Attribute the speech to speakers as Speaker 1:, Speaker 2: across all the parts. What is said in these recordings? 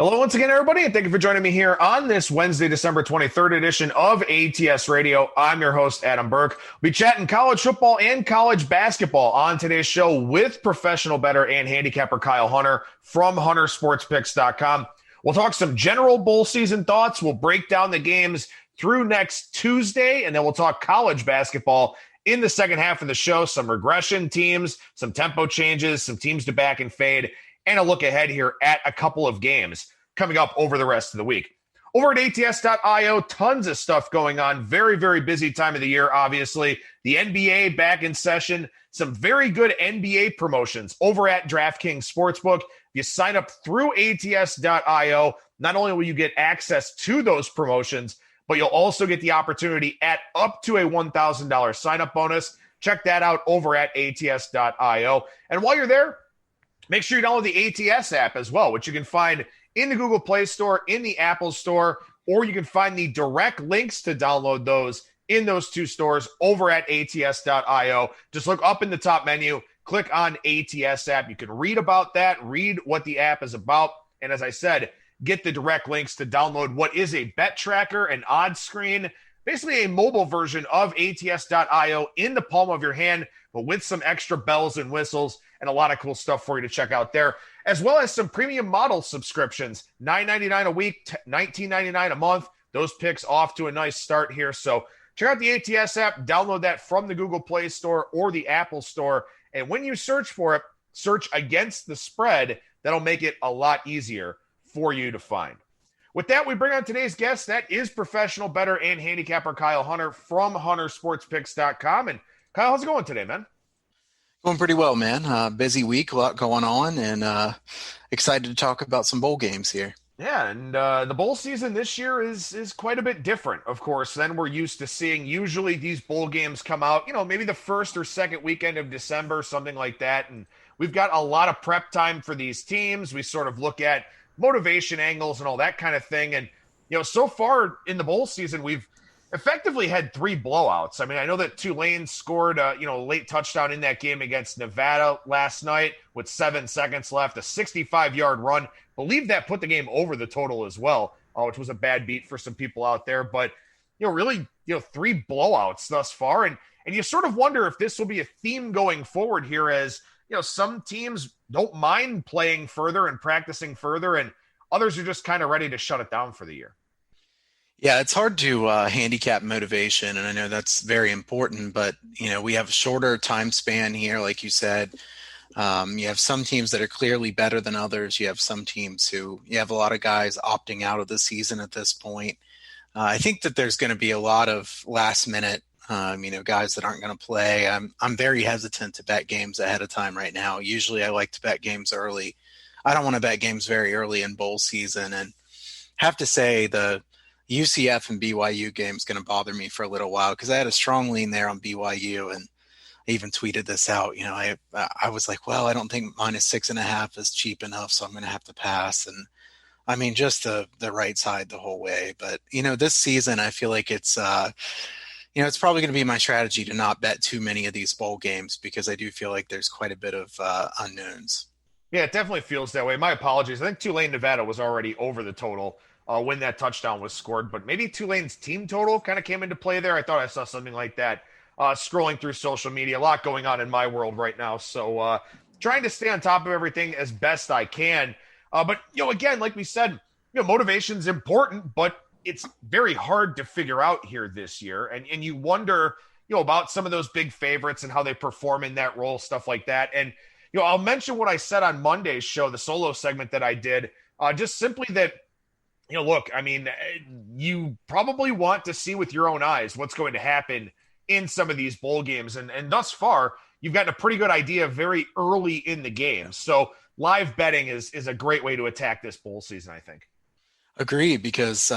Speaker 1: Hello once again, everybody, and thank you for joining me here on this Wednesday, December 23rd edition of ATS Radio. I'm your host, Adam Burke. We'll be chatting college football and college basketball on today's show with professional bettor and handicapper Kyle Hunter from HunterSportsPicks.com. We'll talk some general bowl season thoughts. We'll break down the games through next Tuesday, and then we'll talk college basketball in the second half of the show. Some regression teams, some tempo changes, some teams to back and fade, and a look ahead here at a couple of games coming up over the rest of the week. Over at ATS.io, tons of stuff going on. Very, very busy time of the year, obviously. The NBA back in session. Some very good NBA promotions over at DraftKings Sportsbook. If you sign up through ATS.io, not only will you get access to those promotions, but you'll also get the opportunity at up to a $1,000 sign-up bonus. Check that out over at ATS.io. And while you're there, make sure you download the ATS app as well, which you can find in the Google Play Store, in the Apple Store, or you can find the direct links to download those in those two stores over at ATS.io. Just look up in the top menu, click on ATS app. You can read about that, read what the app is about, and as I said, get the direct links to download what is a bet tracker, an odds screen, basically a mobile version of ATS.io in the palm of your hand, but with some extra bells and whistles and a lot of cool stuff for you to check out there, as well as some premium model subscriptions, $9.99 a week, $19.99 a month. Those picks off to a nice start here. So check out the ATS app, download that from the Google Play Store or the Apple Store. And when you search for it, search against the spread. That'll make it a lot easier for you to find. With that, we bring on today's guest. That is professional bettor and handicapper Kyle Hunter from HunterSportsPicks.com. And Kyle, how's it going today, man?
Speaker 2: Going pretty well, man. Busy week, a lot going on, and excited to talk about some bowl games here.
Speaker 1: Yeah, and the bowl season this year is quite a bit different, of course, than we're used to seeing. Usually these bowl games come out, maybe the first or second weekend of December, something like that. And we've got a lot of prep time for these teams. We sort of look at motivation angles and all that kind of thing. And, so far in the bowl season, we've effectively had 3 blowouts. I mean, I know that Tulane scored a late touchdown in that game against Nevada last night with 7 seconds left, a 65-yard run. Believe that put the game over the total as well, which was a bad beat for some people out there. But, really, 3 blowouts thus far. And you sort of wonder if this will be a theme going forward here as, some teams don't mind playing further and practicing further, and others are just kind of ready to shut it down for the year.
Speaker 2: Yeah, it's hard to handicap motivation, and I know that's very important, but, we have a shorter time span here, like you said. You have some teams that are clearly better than others. You have some teams you have a lot of guys opting out of the season at this point. I think that there's going to be a lot of last minute, guys that aren't going to play. I'm very hesitant to bet games ahead of time right now. Usually I like to bet games early. I don't want to bet games very early in bowl season, and have to say the UCF and BYU game is going to bother me for a little while because I had a strong lean there on BYU, and I even tweeted this out. I was like, well, I don't think -6.5 is cheap enough, so I'm going to have to pass. And I mean, just the right side the whole way. But this season, I feel like it's it's probably going to be my strategy to not bet too many of these bowl games because I do feel like there's quite a bit of unknowns.
Speaker 1: Yeah, it definitely feels that way. My apologies. I think Tulane, Nevada was already over the total when that touchdown was scored, but maybe Tulane's team total kind of came into play there. I thought I saw something like that scrolling through social media. A lot going on in my world right now, so trying to stay on top of everything as best I can. But, again, like we said, motivation's important, but it's very hard to figure out here this year. And you wonder, about some of those big favorites and how they perform in that role, stuff like that. And, I'll mention what I said on Monday's show, the solo segment that I did, just simply that, look, I mean, you probably want to see with your own eyes what's going to happen in some of these bowl games. And thus far, you've gotten a pretty good idea very early in the game. So live betting is a great way to attack this bowl season, I think.
Speaker 2: Agree, because,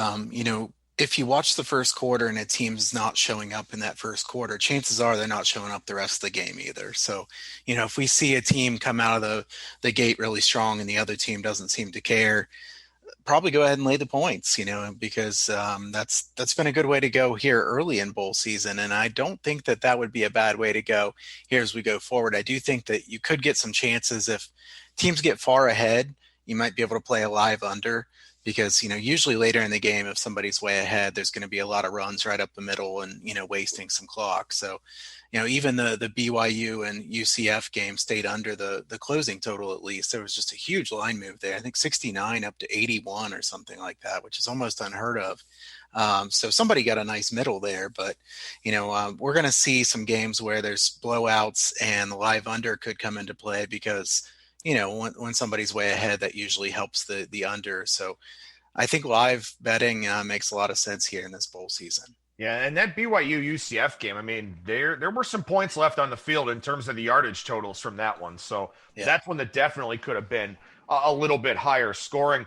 Speaker 2: if you watch the first quarter and a team's not showing up in that first quarter, chances are they're not showing up the rest of the game either. So, if we see a team come out of the gate really strong and the other team doesn't seem to care, probably go ahead and lay the points, because that's been a good way to go here early in bowl season. And I don't think that would be a bad way to go here as we go forward. I do think that you could get some chances if teams get far ahead you might be able to play a live under because, usually later in the game, if somebody's way ahead, there's going to be a lot of runs right up the middle and, wasting some clock. So, even the BYU and UCF game stayed under the closing total at least. There was just a huge line move there. I think 69 up to 81 or something like that, which is almost unheard of. So somebody got a nice middle there, but, we're going to see some games where there's blowouts and the live under could come into play because, when somebody's way ahead, that usually helps the under. So I think live betting makes a lot of sense here in this bowl season.
Speaker 1: Yeah, and that BYU UCF game, I mean, there were some points left on the field in terms of the yardage totals from that one. So That's one that definitely could have been a little bit higher scoring.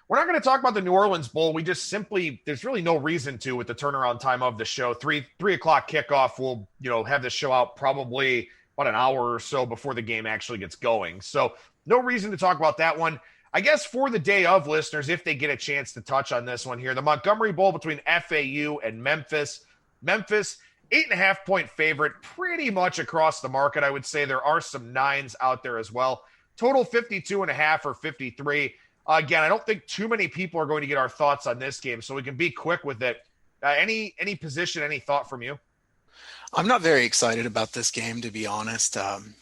Speaker 1: We're not going to talk about the New Orleans Bowl. We just simply, there's really no reason to with the turnaround time of the show. 3 o'clock kickoff. We'll, have this show out probably about an hour or so before the game actually gets going. So no reason to talk about that one. I guess for the day of, listeners, if they get a chance to touch on this one here, the Montgomery Bowl between FAU and Memphis. Memphis, 8.5-point favorite, pretty much across the market. I would say there are some 9s out there as well. Total 52.5 or 53. Again, I don't think too many people are going to get our thoughts on this game, so we can be quick with it. Any position, any thought from you?
Speaker 2: I'm not very excited about this game, to be honest.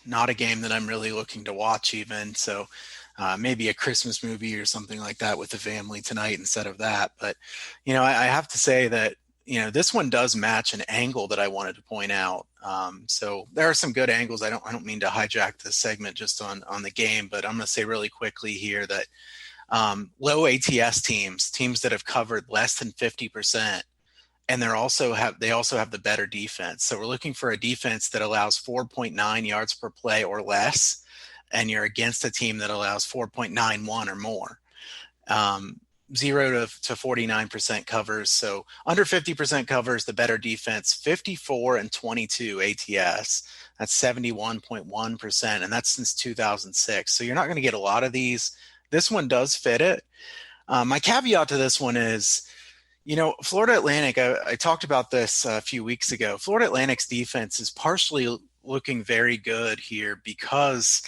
Speaker 2: Not a game that I'm really looking to watch even. So maybe a Christmas movie or something like that with the family tonight instead of that. But, I have to say that, this one does match an angle that I wanted to point out. So there are some good angles. I don't mean to hijack this segment just on the game, but I'm going to say really quickly here that low ATS teams that have covered less than 50%, and they also have the better defense. So we're looking for a defense that allows 4.9 yards per play or less, and you're against a team that allows 4.91 or more. 0 to 49% covers. So under 50% covers, the better defense. 54 and 22 ATS. That's 71.1%, and that's since 2006. So you're not going to get a lot of these. This one does fit it. My caveat to this one is, Florida Atlantic, I talked about this a few weeks ago. Florida Atlantic's defense is partially looking very good here because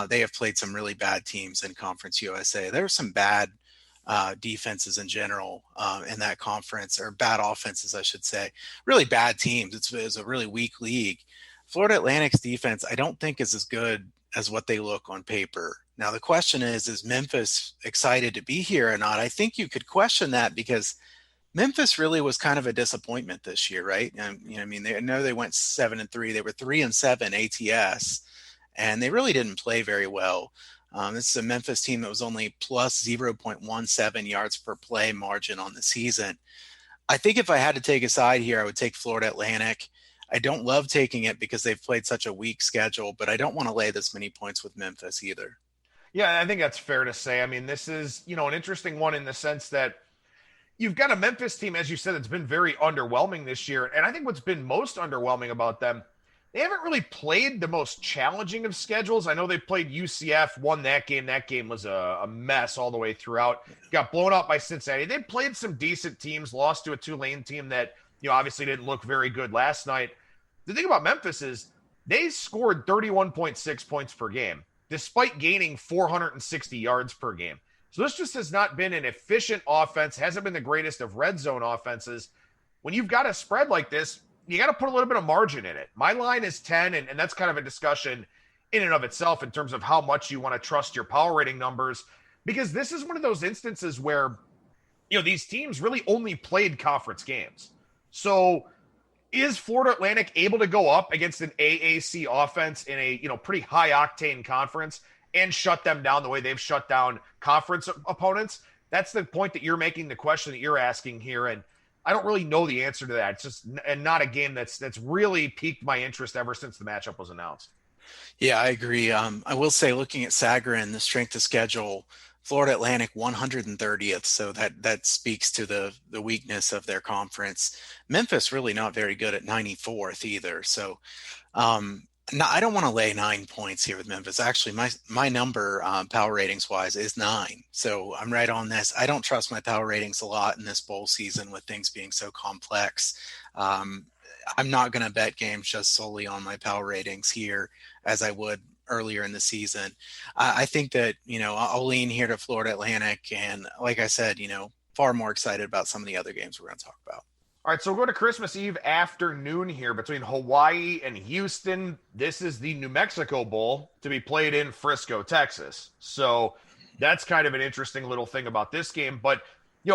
Speaker 2: they have played some really bad teams in Conference USA. There are some bad defenses in general in that conference, or bad offenses, I should say. Really bad teams. It's a really weak league. Florida Atlantic's defense, I don't think is as good as what they look on paper. Now, the question is Memphis excited to be here or not? I think you could question that because Memphis really was kind of a disappointment this year, right? I know they went 7-3. They were 3-7 ATS, and they really didn't play very well. This is a Memphis team that was only plus 0.17 yards per play margin on the season. I think if I had to take a side here, I would take Florida Atlantic. I don't love taking it because they've played such a weak schedule, but I don't want to lay this many points with Memphis either.
Speaker 1: Yeah, I think that's fair to say. I mean, this is, an interesting one in the sense that you've got a Memphis team, as you said, that's been very underwhelming this year. And I think what's been most underwhelming about them, they haven't really played the most challenging of schedules. I know they played UCF, won that game. That game was a mess all the way throughout. Got blown out by Cincinnati. They played some decent teams, lost to a Tulane team that, obviously didn't look very good last night. The thing about Memphis is they scored 31.6 points per game, despite gaining 460 yards per game. So this just has not been an efficient offense, hasn't been the greatest of red zone offenses. When you've got a spread like this, you got to put a little bit of margin in it. My line is 10, and that's kind of a discussion in and of itself in terms of how much you want to trust your power rating numbers, because this is one of those instances where, these teams really only played conference games. So is Florida Atlantic able to go up against an AAC offense in a, pretty high octane conference and shut them down the way they've shut down conference opponents? That's the point that you're making, the question that you're asking here. And I don't really know the answer to that. It's just not a game that's really piqued my interest ever since the matchup was announced.
Speaker 2: Yeah, I agree. I will say, looking at Sagarin, the strength of schedule, Florida Atlantic 130th, so that speaks to the weakness of their conference. Memphis really not very good at 94th either. So no, I don't want to lay 9 points here with Memphis. Actually, my number power ratings wise is 9. So I'm right on this. I don't trust my power ratings a lot in this bowl season with things being so complex. I'm not going to bet games just solely on my power ratings here as I would earlier in the season. I think that, I'll lean here to Florida Atlantic. And like I said, far more excited about some of the other games we're going to talk about.
Speaker 1: All right, so we'll go to Christmas Eve afternoon here between Hawaii and Houston. This is the New Mexico Bowl to be played in Frisco, Texas. So that's kind of an interesting little thing about this game. But,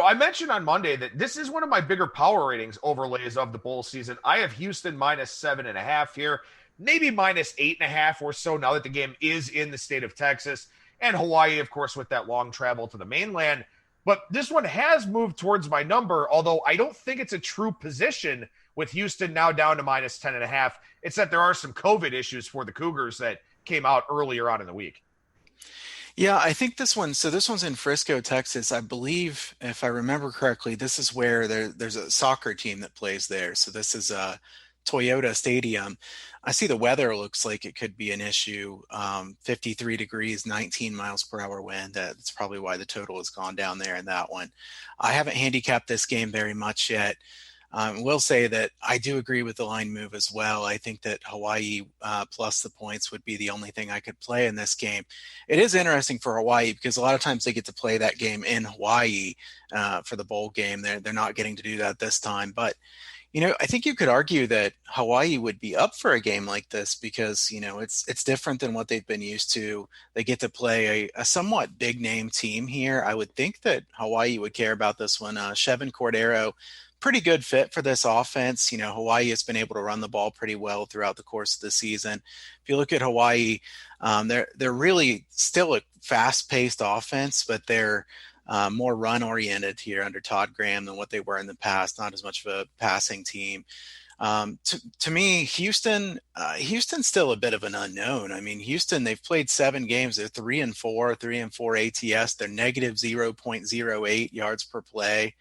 Speaker 1: I mentioned on Monday that this is one of my bigger power ratings overlays of the bowl season. I have Houston minus 7.5 here, maybe minus 8.5 or so now that the game is in the state of Texas. And Hawaii, of course, with that long travel to the mainland. But this one has moved towards my number, although I don't think it's a true position with Houston now down to minus 10.5. It's that there are some COVID issues for the Cougars that came out earlier on in the week.
Speaker 2: Yeah, I think this one's in Frisco, Texas. I believe, if I remember correctly, this is where there's a soccer team that plays there. So this is Toyota Stadium. I see the weather looks like it could be an issue. 53 degrees, 19 miles per hour wind. That's probably why the total has gone down there in that one. I haven't handicapped this game very much yet. Will say that I do agree with the line move as well. I think that Hawaii plus the points would be the only thing I could play in this game. It is interesting for Hawaii because a lot of times they get to play that game in Hawaii for the bowl game. They're not getting to do that this time, but I think you could argue that Hawaii would be up for a game like this because, it's different than what they've been used to. They get to play a somewhat big name team here. I would think that Hawaii would care about this one. Chevin Cordero, pretty good fit for this offense. Hawaii has been able to run the ball pretty well throughout the course of the season. If you look at Hawaii, they're really still a fast-paced offense, but they're more run-oriented here under Todd Graham than what they were in the past. Not as much of a passing team. To me, Houston's still a bit of an unknown. I mean, Houston, they've played 7 games. They're 3-4 ATS. They're negative 0.08 yards per play.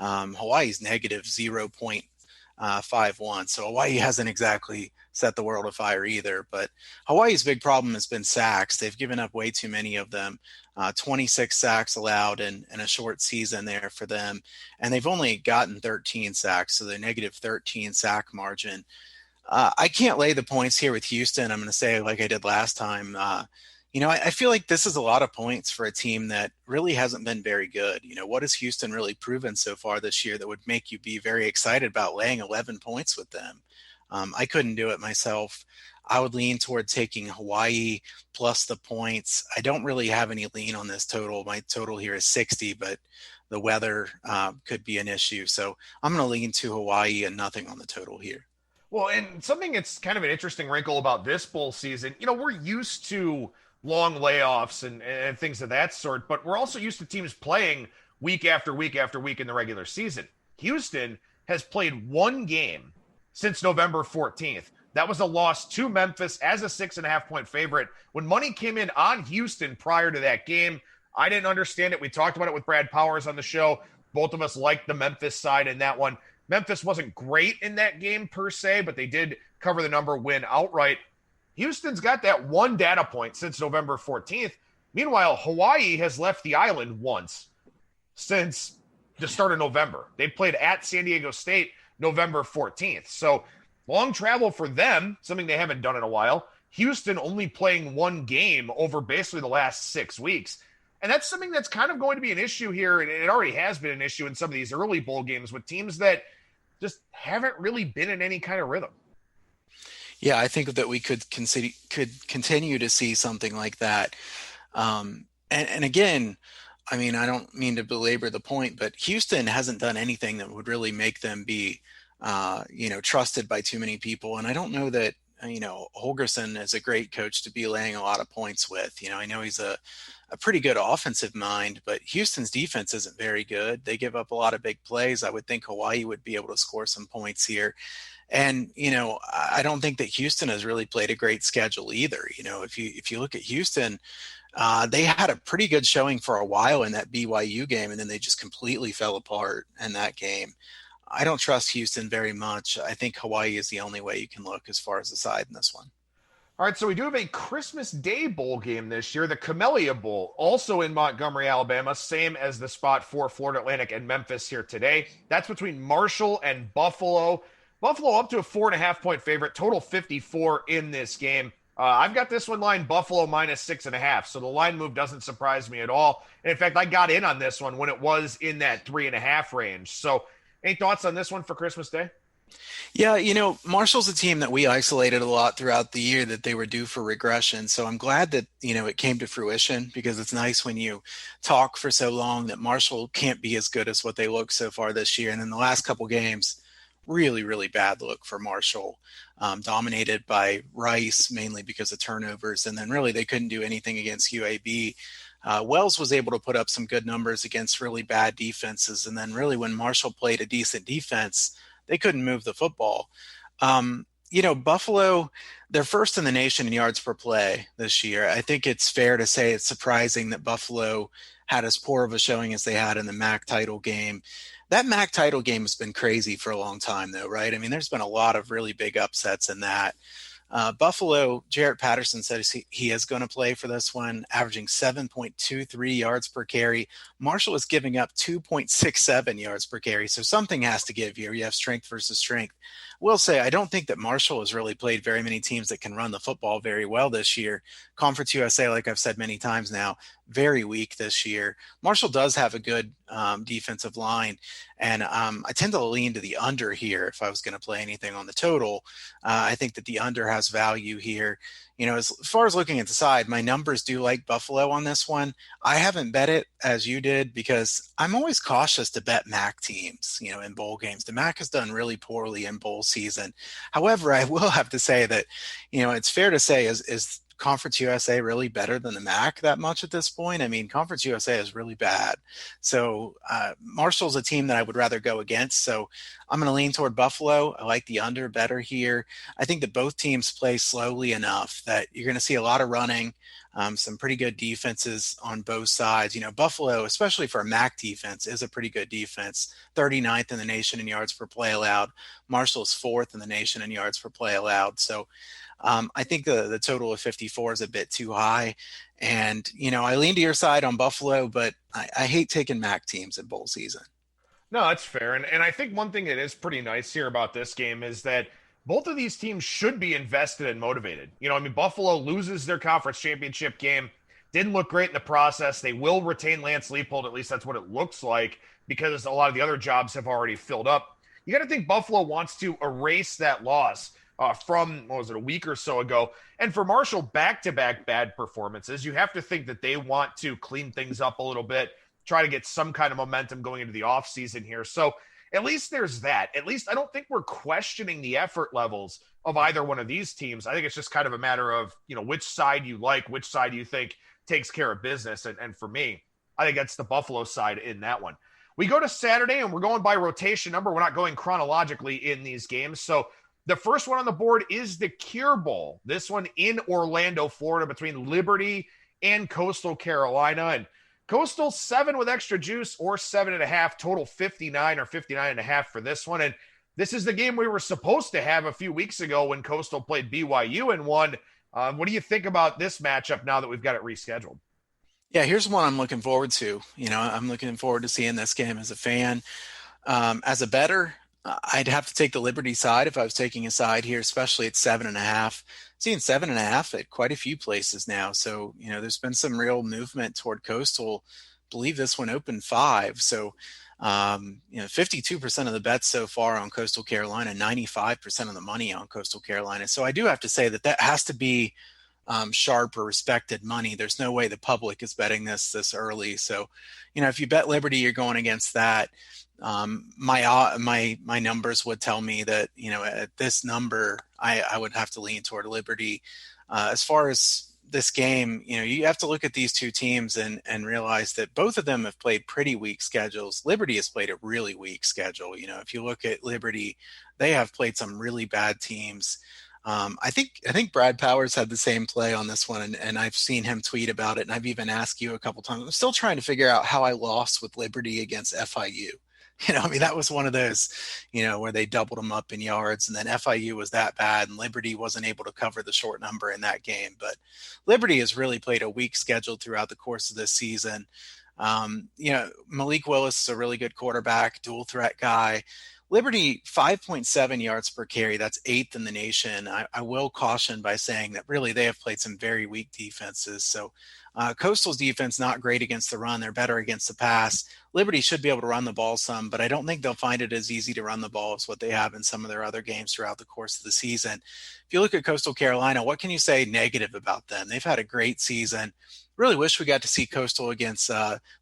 Speaker 2: Hawaii's negative 0.51. So Hawaii hasn't exactly set the world afire either. But Hawaii's big problem has been sacks. They've given up way too many of them. 26 sacks allowed in a short season there for them. And they've only gotten 13 sacks, so they're negative 13 sack margin. I can't lay the points here with Houston. I'm going to say like I did last time. I feel like this is a lot of points for a team that really hasn't been very good. What has Houston really proven so far this year that would make you be very excited about laying 11 points with them? I couldn't do it myself. I would lean toward taking Hawaii plus the points. I don't really have any lean on this total. My total here is 60, but the weather could be an issue. So I'm going to lean to Hawaii and nothing on the total here.
Speaker 1: Well, and something that's kind of an interesting wrinkle about this bowl season, we're used to long layoffs and things of that sort, but we're also used to teams playing week after week after week in the regular season. Houston has played 1 game since November 14th. That was a loss to Memphis as a 6.5-point favorite. When money came in on Houston prior to that game, I didn't understand it. We talked about it with Brad Powers on the show. Both of us liked the Memphis side in that one. Memphis wasn't great in that game per se, but they did cover the number, win outright. Houston's got that 1 data point since November 14th. Meanwhile, Hawaii has left the island once since the start of November. They played at San Diego State November 14th. So long travel for them, something they haven't done in a while. Houston only playing 1 game over basically the last 6 weeks. And that's something that's kind of going to be an issue here, and it already has been an issue in some of these early bowl games with teams that just haven't really been in any kind of rhythm.
Speaker 2: Yeah, I think that we could continue to see something like that. And again, I mean, I don't mean to belabor the point, but Houston hasn't done anything that would really make them be, trusted by too many people. And I don't know that, Holgerson is a great coach to be laying a lot of points with. I know he's a pretty good offensive mind, but Houston's defense isn't very good. They give up a lot of big plays. I would think Hawaii would be able to score some points here. And, I don't think that Houston has really played a great schedule either. If you look at Houston, they had a pretty good showing for a while in that BYU game, and then they just completely fell apart in that game. I don't trust Houston very much. I think Hawaii is the only way you can look as far as the side in this one.
Speaker 1: All right, so we do have a Christmas Day bowl game this year, the Camellia Bowl, also in Montgomery, Alabama, same as the spot for Florida Atlantic and Memphis here today. That's between Marshall and Buffalo. Buffalo up to a 4.5-point favorite, total 54 in this game. I've got this one line Buffalo -6.5. So the line move doesn't surprise me at all. And in fact, I got in on this one when it was in that 3.5 range. So any thoughts on this one for Christmas Day?
Speaker 2: Yeah, Marshall's a team that we isolated a lot throughout the year that they were due for regression. So I'm glad that, it came to fruition, because it's nice when you talk for so long that Marshall can't be as good as what they look so far this year. And in the last couple games, really, really bad look for Marshall, dominated by Rice, mainly because of turnovers. And then really they couldn't do anything against UAB. Wells was able to put up some good numbers against really bad defenses. And then really when Marshall played a decent defense, they couldn't move the football. Buffalo, they're first in the nation in yards per play this year. I think it's fair to say it's surprising that Buffalo had as poor of a showing as they had in the MAC title game. That MAC title game has been crazy for a long time, though, right? I mean, there's been a lot of really big upsets in that. Buffalo, Jarrett Patterson says he is going to play for this one, averaging 7.23 yards per carry. Marshall is giving up 2.67 yards per carry. So something has to give here. You have strength versus strength. Will say, I don't think that Marshall has really played very many teams that can run the football very well this year. Conference USA, like I've said many times now, very weak this year. Marshall does have a good defensive line, and I tend to lean to the under here if I was going to play anything on the total. I think that the under has value here. As far as looking at the side, my numbers do like Buffalo on this one. I haven't bet it as you did because I'm always cautious to bet MAC teams, in bowl games. The MAC has done really poorly in bowl season. However, I will have to say that, it's fair to say is Conference USA really better than the MAC that much at this point? I mean, Conference USA is really bad. So Marshall's a team that I would rather go against. So I'm going to lean toward Buffalo. I like the under better here. I think that both teams play slowly enough that you're going to see a lot of running, some pretty good defenses on both sides. Buffalo, especially for a MAC defense, is a pretty good defense. 39th in the nation in yards per play allowed. Marshall's 4th in the nation in yards per play allowed. So I think the total of 54 is a bit too high. And, I lean to your side on Buffalo, but I hate taking MAC teams in bowl season.
Speaker 1: No, that's fair. And I think one thing that is pretty nice here about this game is that both of these teams should be invested and motivated. Buffalo loses their conference championship game, didn't look great in the process. They will retain Lance Leipold, at least that's what it looks like, because a lot of the other jobs have already filled up. You got to think Buffalo wants to erase that loss from, a week or so ago. And for Marshall, back-to-back bad performances, you have to think that they want to clean things up a little bit, try to get some kind of momentum going into the offseason here. So at least there's that. At least I don't think we're questioning the effort levels of either one of these teams. I think it's just kind of a matter of, which side you like, which side you think takes care of business. And for me, I think that's the Buffalo side in that one. We go to Saturday, and we're going by rotation number. We're not going chronologically in these games. So the first one on the board is the Cure Bowl. This one in Orlando, Florida, between Liberty and Coastal Carolina. And Coastal 7 with extra juice, or 7.5, total 59 or 59.5 for this one. And this is the game we were supposed to have a few weeks ago when Coastal played BYU and won. What do you think about this matchup now that we've got it rescheduled?
Speaker 2: Yeah, here's one I'm looking forward to. I'm looking forward to seeing this game as a fan. As a bettor, I'd have to take the Liberty side if I was taking a side here, especially at 7.5. Seeing 7.5 at quite a few places now. So, there's been some real movement toward Coastal. I believe this one opened 5. So, 52% of the bets so far on Coastal Carolina, 95% of the money on Coastal Carolina. So I do have to say that has to be sharp or respected money. There's no way the public is betting this early. So, if you bet Liberty, you're going against that. My numbers would tell me that, at this number, I would have to lean toward Liberty. As far as this game, you have to look at these two teams and realize that both of them have played pretty weak schedules. Liberty has played a really weak schedule. If you look at Liberty, they have played some really bad teams. I think Brad Powers had the same play on this one, and I've seen him tweet about it, and I've even asked you a couple times. I'm still trying to figure out how I lost with Liberty against FIU. That was one of those, where they doubled them up in yards, and then FIU was that bad, and Liberty wasn't able to cover the short number in that game. But Liberty has really played a weak schedule throughout the course of this season. Malik Willis is a really good quarterback, dual threat guy. Liberty, 5.7 yards per carry. That's 8th in the nation. I will caution by saying that really they have played some very weak defenses. So Coastal's defense, not great against the run. They're better against the pass. Liberty should be able to run the ball some, but I don't think they'll find it as easy to run the ball as what they have in some of their other games throughout the course of the season. If you look at Coastal Carolina, what can you say negative about them? They've had a great season. Really wish we got to see Coastal against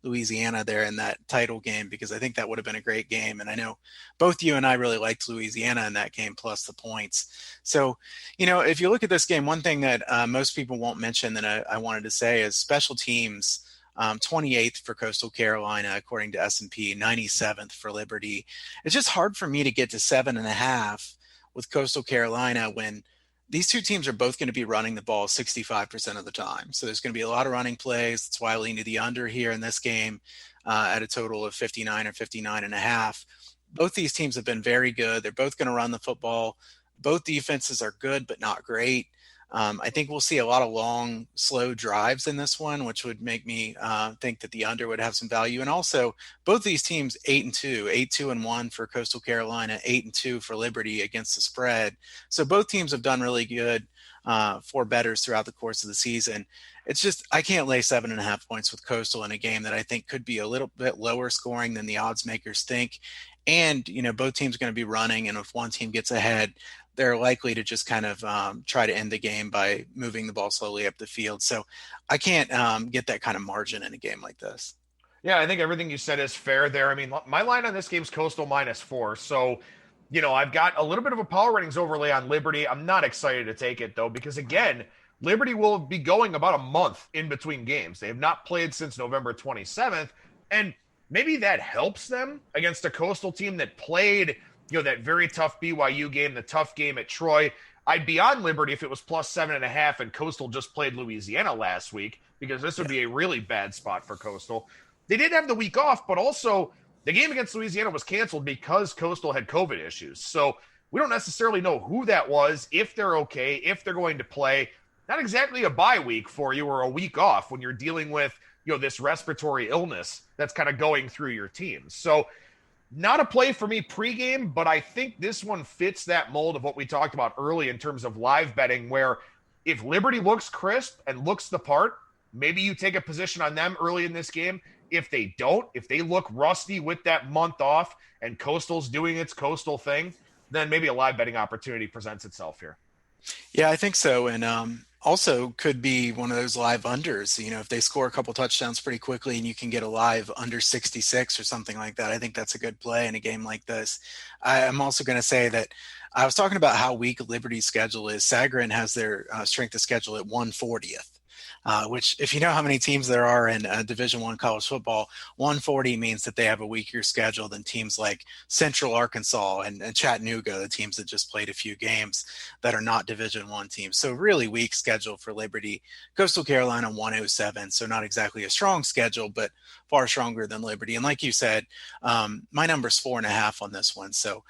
Speaker 2: Louisiana there in that title game, because I think that would have been a great game. And I know both you and I really liked Louisiana in that game, plus the points. So, if you look at this game, one thing that most people won't mention that I wanted to say is special teams. 28th for Coastal Carolina, according to S&P, 97th for Liberty. It's just hard for me to get to 7.5 with Coastal Carolina when these two teams are both going to be running the ball 65% of the time. So there's going to be a lot of running plays. That's why I lean to the under here in this game at a total of 59 or 59.5. Both these teams have been very good. They're both going to run the football. Both defenses are good, but not great. I think we'll see a lot of long, slow drives in this one, which would make me think that the under would have some value. And also, both these teams 8-2, 8-2-1 for Coastal Carolina, 8-2 for Liberty against the spread. So both teams have done really good for bettors throughout the course of the season. It's just I can't lay 7.5 points with Coastal in a game that I think could be a little bit lower scoring than the odds makers think. And both teams are going to be running, and if one team gets ahead, they're likely to just kind of try to end the game by moving the ball slowly up the field. So I can't get that kind of margin in a game like this.
Speaker 1: Yeah, I think everything you said is fair there. I mean, my line on this game is Coastal -4. So, I've got a little bit of a power ratings overlay on Liberty. I'm not excited to take it, though, because, again, Liberty will be going about a month in between games. They have not played since November 27th, and maybe that helps them against a Coastal team that played that very tough BYU game, the tough game at Troy. I'd be on Liberty if it was +7.5 and Coastal just played Louisiana last week, because this would be a really bad spot for Coastal. They did have the week off, but also the game against Louisiana was canceled because Coastal had COVID issues. So we don't necessarily know who that was, if they're okay, if they're going to play. Not exactly a bye week for you or a week off when you're dealing with, this respiratory illness that's kind of going through your team. So not a play for me pregame, but I think this one fits that mold of what we talked about early in terms of live betting, where if Liberty looks crisp and looks the part, maybe you take a position on them early in this game. If they don't, if they look rusty with that month off and Coastal's doing its Coastal thing, then maybe a live betting opportunity presents itself here.
Speaker 2: Yeah, I think so. And also could be one of those live unders. If they score a couple touchdowns pretty quickly and you can get a live under 66 or something like that, I think that's a good play in a game like this. I'm also going to say that I was talking about how weak Liberty's schedule is. Sagarin has their strength of schedule at 140th. Which, if you know how many teams there are in Division I college football, 140 means that they have a weaker schedule than teams like Central Arkansas and Chattanooga, the teams that just played a few games that are not Division I teams. So really weak schedule for Liberty. Coastal Carolina 107, so not exactly a strong schedule, but far stronger than Liberty. And like you said, my number's 4.5 on this one. So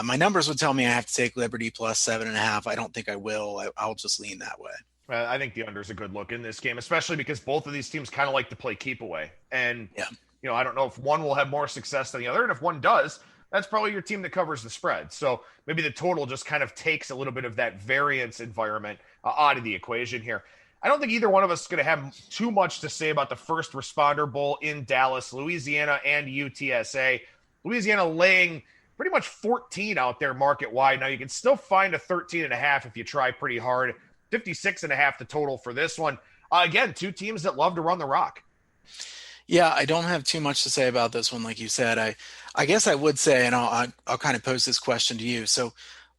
Speaker 2: my numbers would tell me I have to take Liberty plus 7.5. I don't think I will. I'll just lean that way.
Speaker 1: I think the under is a good look in this game, especially because both of these teams kind of like to play keep away. And, I don't know if one will have more success than the other. And if one does, that's probably your team that covers the spread. So maybe the total just kind of takes a little bit of that variance environment out of the equation here. I don't think either one of us is going to have too much to say about the First Responder Bowl in Dallas, Louisiana and UTSA. Louisiana laying pretty much 14 out there market wide. Now you can still find a 13.5 if you try pretty hard. 56.5 the total for this one. Again, two teams that love to run the rock.
Speaker 2: Yeah, I don't have too much to say about this one. Like you said, I guess I would say, and I'll kind of pose this question to you. So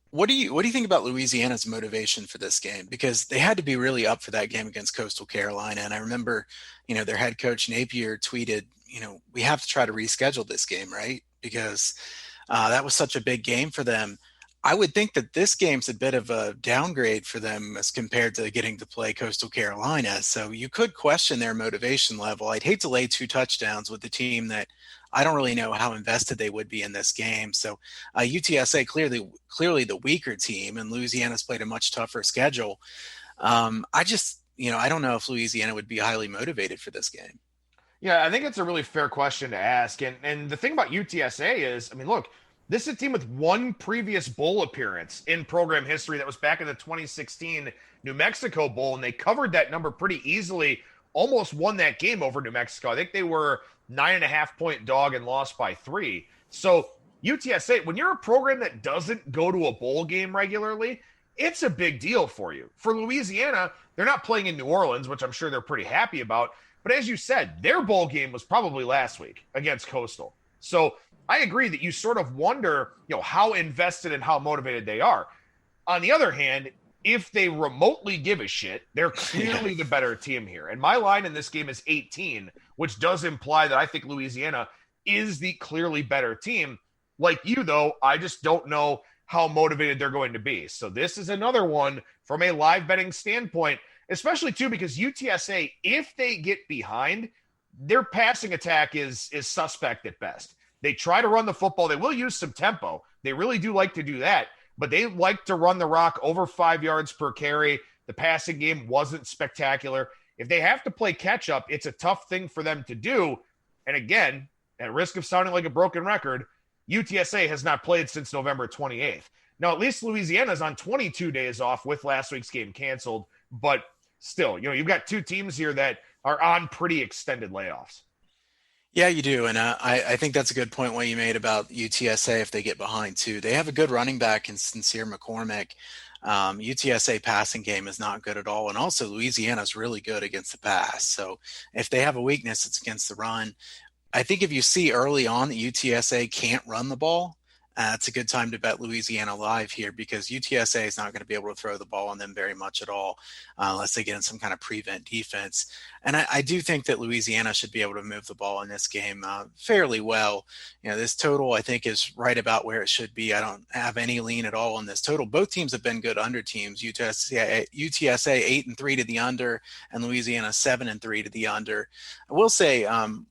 Speaker 2: what do you think about Louisiana's motivation for this game? Because they had to be really up for that game against Coastal Carolina. And I remember, their head coach Napier tweeted, we have to try to reschedule this game, right? Because that was such a big game for them. I would think that this game's a bit of a downgrade for them as compared to getting to play Coastal Carolina. So you could question their motivation level. I'd hate to lay 2 touchdowns with the team that I don't really know how invested they would be in this game. So UTSA clearly the weaker team, and Louisiana's played a much tougher schedule. I just, I don't know if Louisiana would be highly motivated for this game.
Speaker 1: Yeah, I think it's a really fair question to ask. And the thing about UTSA is, look, This is a team with one previous bowl appearance in program history. That was back in the 2016 New Mexico Bowl, and they covered that number pretty easily, almost won that game over New Mexico. I think they were 9.5-point dog and lost by 3. So UTSA, when you're a program that doesn't go to a bowl game regularly, it's a big deal for you. For Louisiana, they're not playing in New Orleans, which I'm sure they're pretty happy about. But as you said, their bowl game was probably last week against Coastal. So I agree that you sort of wonder, how invested and how motivated they are. On the other hand, if they remotely give a shit, they're clearly the better team here. And my line in this game is 18, which does imply that I think Louisiana is the clearly better team. Like you, though, I just don't know how motivated they're going to be. So this is another one from a live betting standpoint, especially, too, because UTSA, if they get behind, their passing attack is suspect at best. They try to run the football. They will use some tempo. They really do like to do that, but they like to run the rock over 5 yards per carry. The passing game wasn't spectacular. If they have to play catch-up, it's a tough thing for them to do. And again, at risk of sounding like a broken record, UTSA has not played since November 28th. Now, at least Louisiana's on 22 days off with last week's game canceled, but still, you've got two teams here that are on pretty extended layoffs.
Speaker 2: Yeah, you do. And I think that's a good point what you made about UTSA if they get behind, too. They have a good running back in Sincere McCormick. UTSA passing game is not good at all. And also Louisiana's really good against the pass. So if they have a weakness, it's against the run. I think if you see early on that UTSA can't run the ball, it's a good time to bet Louisiana live here because UTSA is not going to be able to throw the ball on them very much at all unless they get in some kind of prevent defense. And I do think that Louisiana should be able to move the ball in this game fairly well. This total I think is right about where it should be. I don't have any lean at all on this total. Both teams have been good under teams. UTSA 8-3 to the under and Louisiana 7-3 to the under. I will say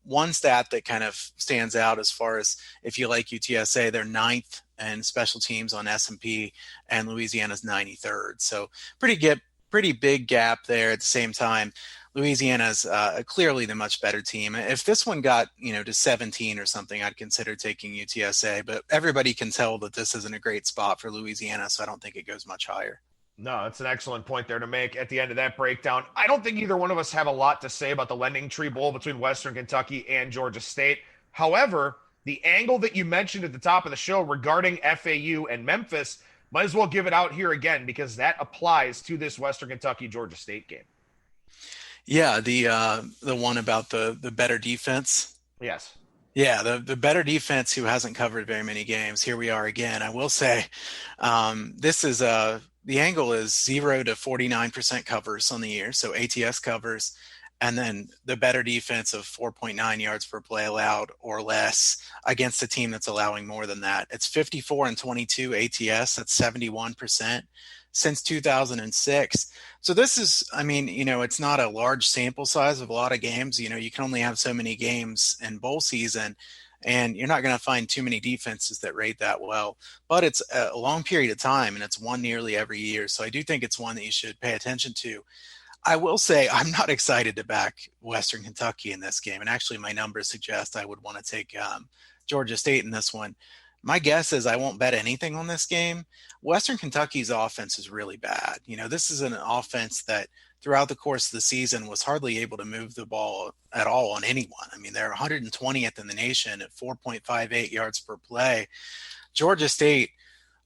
Speaker 2: one stat that kind of stands out as far as if you like UTSA, they're 9th and special teams on S&P, and Louisiana's 93rd. So pretty big gap there. At the same time, Louisiana's clearly the much better team. If this one got to 17 or something, I'd consider taking UTSA. But everybody can tell that this isn't a great spot for Louisiana, so I don't think it goes much higher.
Speaker 1: No, that's an excellent point there to make at the end of that breakdown. I don't think either one of us have a lot to say about the Lending Tree Bowl between Western Kentucky and Georgia State. However, the angle that you mentioned at the top of the show regarding FAU and Memphis, might as well give it out here again because that applies to this Western Kentucky-Georgia State game.
Speaker 2: Yeah, the one about the better defense.
Speaker 1: Yes. Yeah,
Speaker 2: the better defense who hasn't covered very many games. Here we are again. I will say this is the angle is 0 to 49% covers on the year, so ATS covers. And then the better defense of 4.9 yards per play allowed or less against a team that's allowing more than that. It's 54-22 ATS. That's 71% since 2006. So this is, it's not a large sample size of a lot of games. You can only have so many games in bowl season, and you're not going to find too many defenses that rate that well. But it's a long period of time, and it's one nearly every year. So I do think it's one that you should pay attention to. I will say I'm not excited to back Western Kentucky in this game. And actually my numbers suggest I would want to take Georgia State in this one. My guess is I won't bet anything on this game. Western Kentucky's offense is really bad. This is an offense that throughout the course of the season was hardly able to move the ball at all on anyone. They're 120th in the nation at 4.58 yards per play. Georgia State,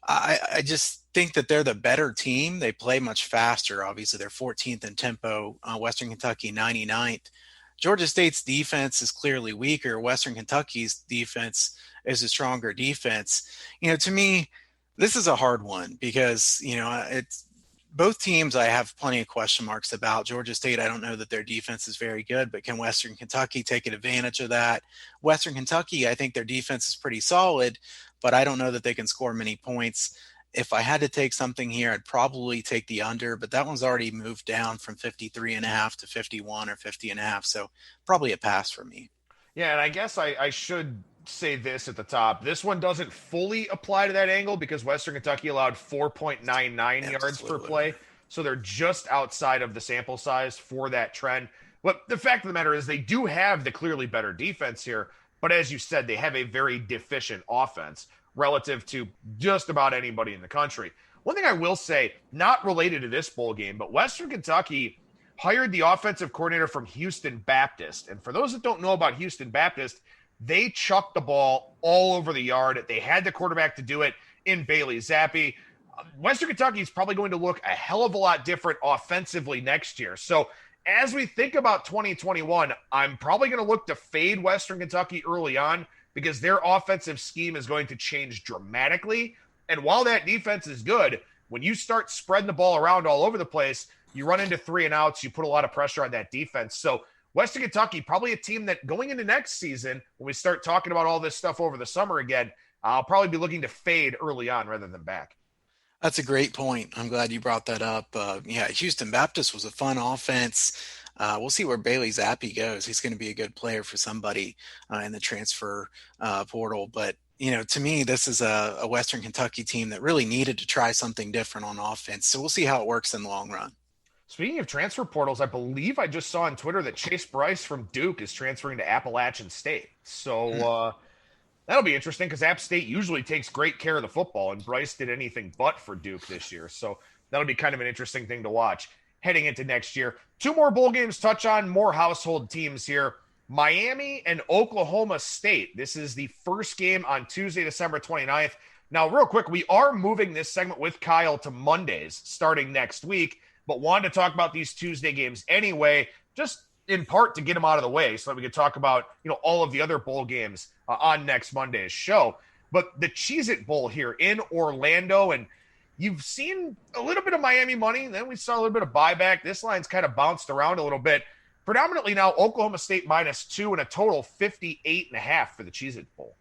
Speaker 2: I just think that they're the better team. They play much faster. Obviously, they're 14th in tempo. Western Kentucky, 99th. Georgia State's defense is clearly weaker. Western Kentucky's defense is a stronger defense. To me, this is a hard one because, it's both teams I have plenty of question marks about. Georgia State, I don't know that their defense is very good, but can Western Kentucky take advantage of that? Western Kentucky, I think their defense is pretty solid, but I don't know that they can score many points. If I had to take something here, I'd probably take the under, but that one's already moved down from 53.5 to 51 or 50.5. So probably a pass for me.
Speaker 1: Yeah. And I guess I should say this at the top. This one doesn't fully apply to that angle because Western Kentucky allowed 4.99 yards per play. So they're just outside of the sample size for that trend. But the fact of the matter is they do have the clearly better defense here. But as you said, they have a very deficient offense. relative to just about anybody in the country. One thing I will say, not related to this bowl game, but Western Kentucky hired the offensive coordinator from Houston Baptist. And for those that don't know about Houston Baptist, they chucked the ball all over the yard. They had the quarterback to do it in Bailey Zappi. Western Kentucky is probably going to look a hell of a lot different offensively next year. So as we think about 2021, I'm probably going to look to fade Western Kentucky early on because their offensive scheme is going to change dramatically. And while that defense is good, when you start spreading the ball around all over the place, you run into 3 and outs, you put a lot of pressure on that defense. So Western Kentucky, probably a team that going into next season, when we start talking about all this stuff over the summer again, I'll probably be looking to fade early on rather than back.
Speaker 2: That's a great point. I'm glad you brought that up. Houston Baptist was a fun offense. We'll see where Bailey Zappi goes. He's going to be a good player for somebody in the transfer portal. But, to me, this is a Western Kentucky team that really needed to try something different on offense. So we'll see how it works in the long run.
Speaker 1: Speaking of transfer portals, I believe I just saw on Twitter that Chase Bryce from Duke is transferring to Appalachian State. So that'll be interesting because App State usually takes great care of the football, and Bryce did anything but for Duke this year. So that'll be kind of an interesting thing to watch heading into next year. 2 more bowl games touch on more household teams here. Miami and Oklahoma State. This is the first game on Tuesday, December 29th. Now, real quick, we are moving this segment with Kyle to Mondays starting next week, but wanted to talk about these Tuesday games anyway, just in part to get them out of the way so that we could talk about, all of the other bowl games on next Monday's show. But the Cheez-It Bowl here in Orlando, and you've seen a little bit of Miami money, then we saw a little bit of buyback. This line's kind of bounced around a little bit. Predominantly now Oklahoma State -2 and a total 58.5 for the Cheez-It Bowl.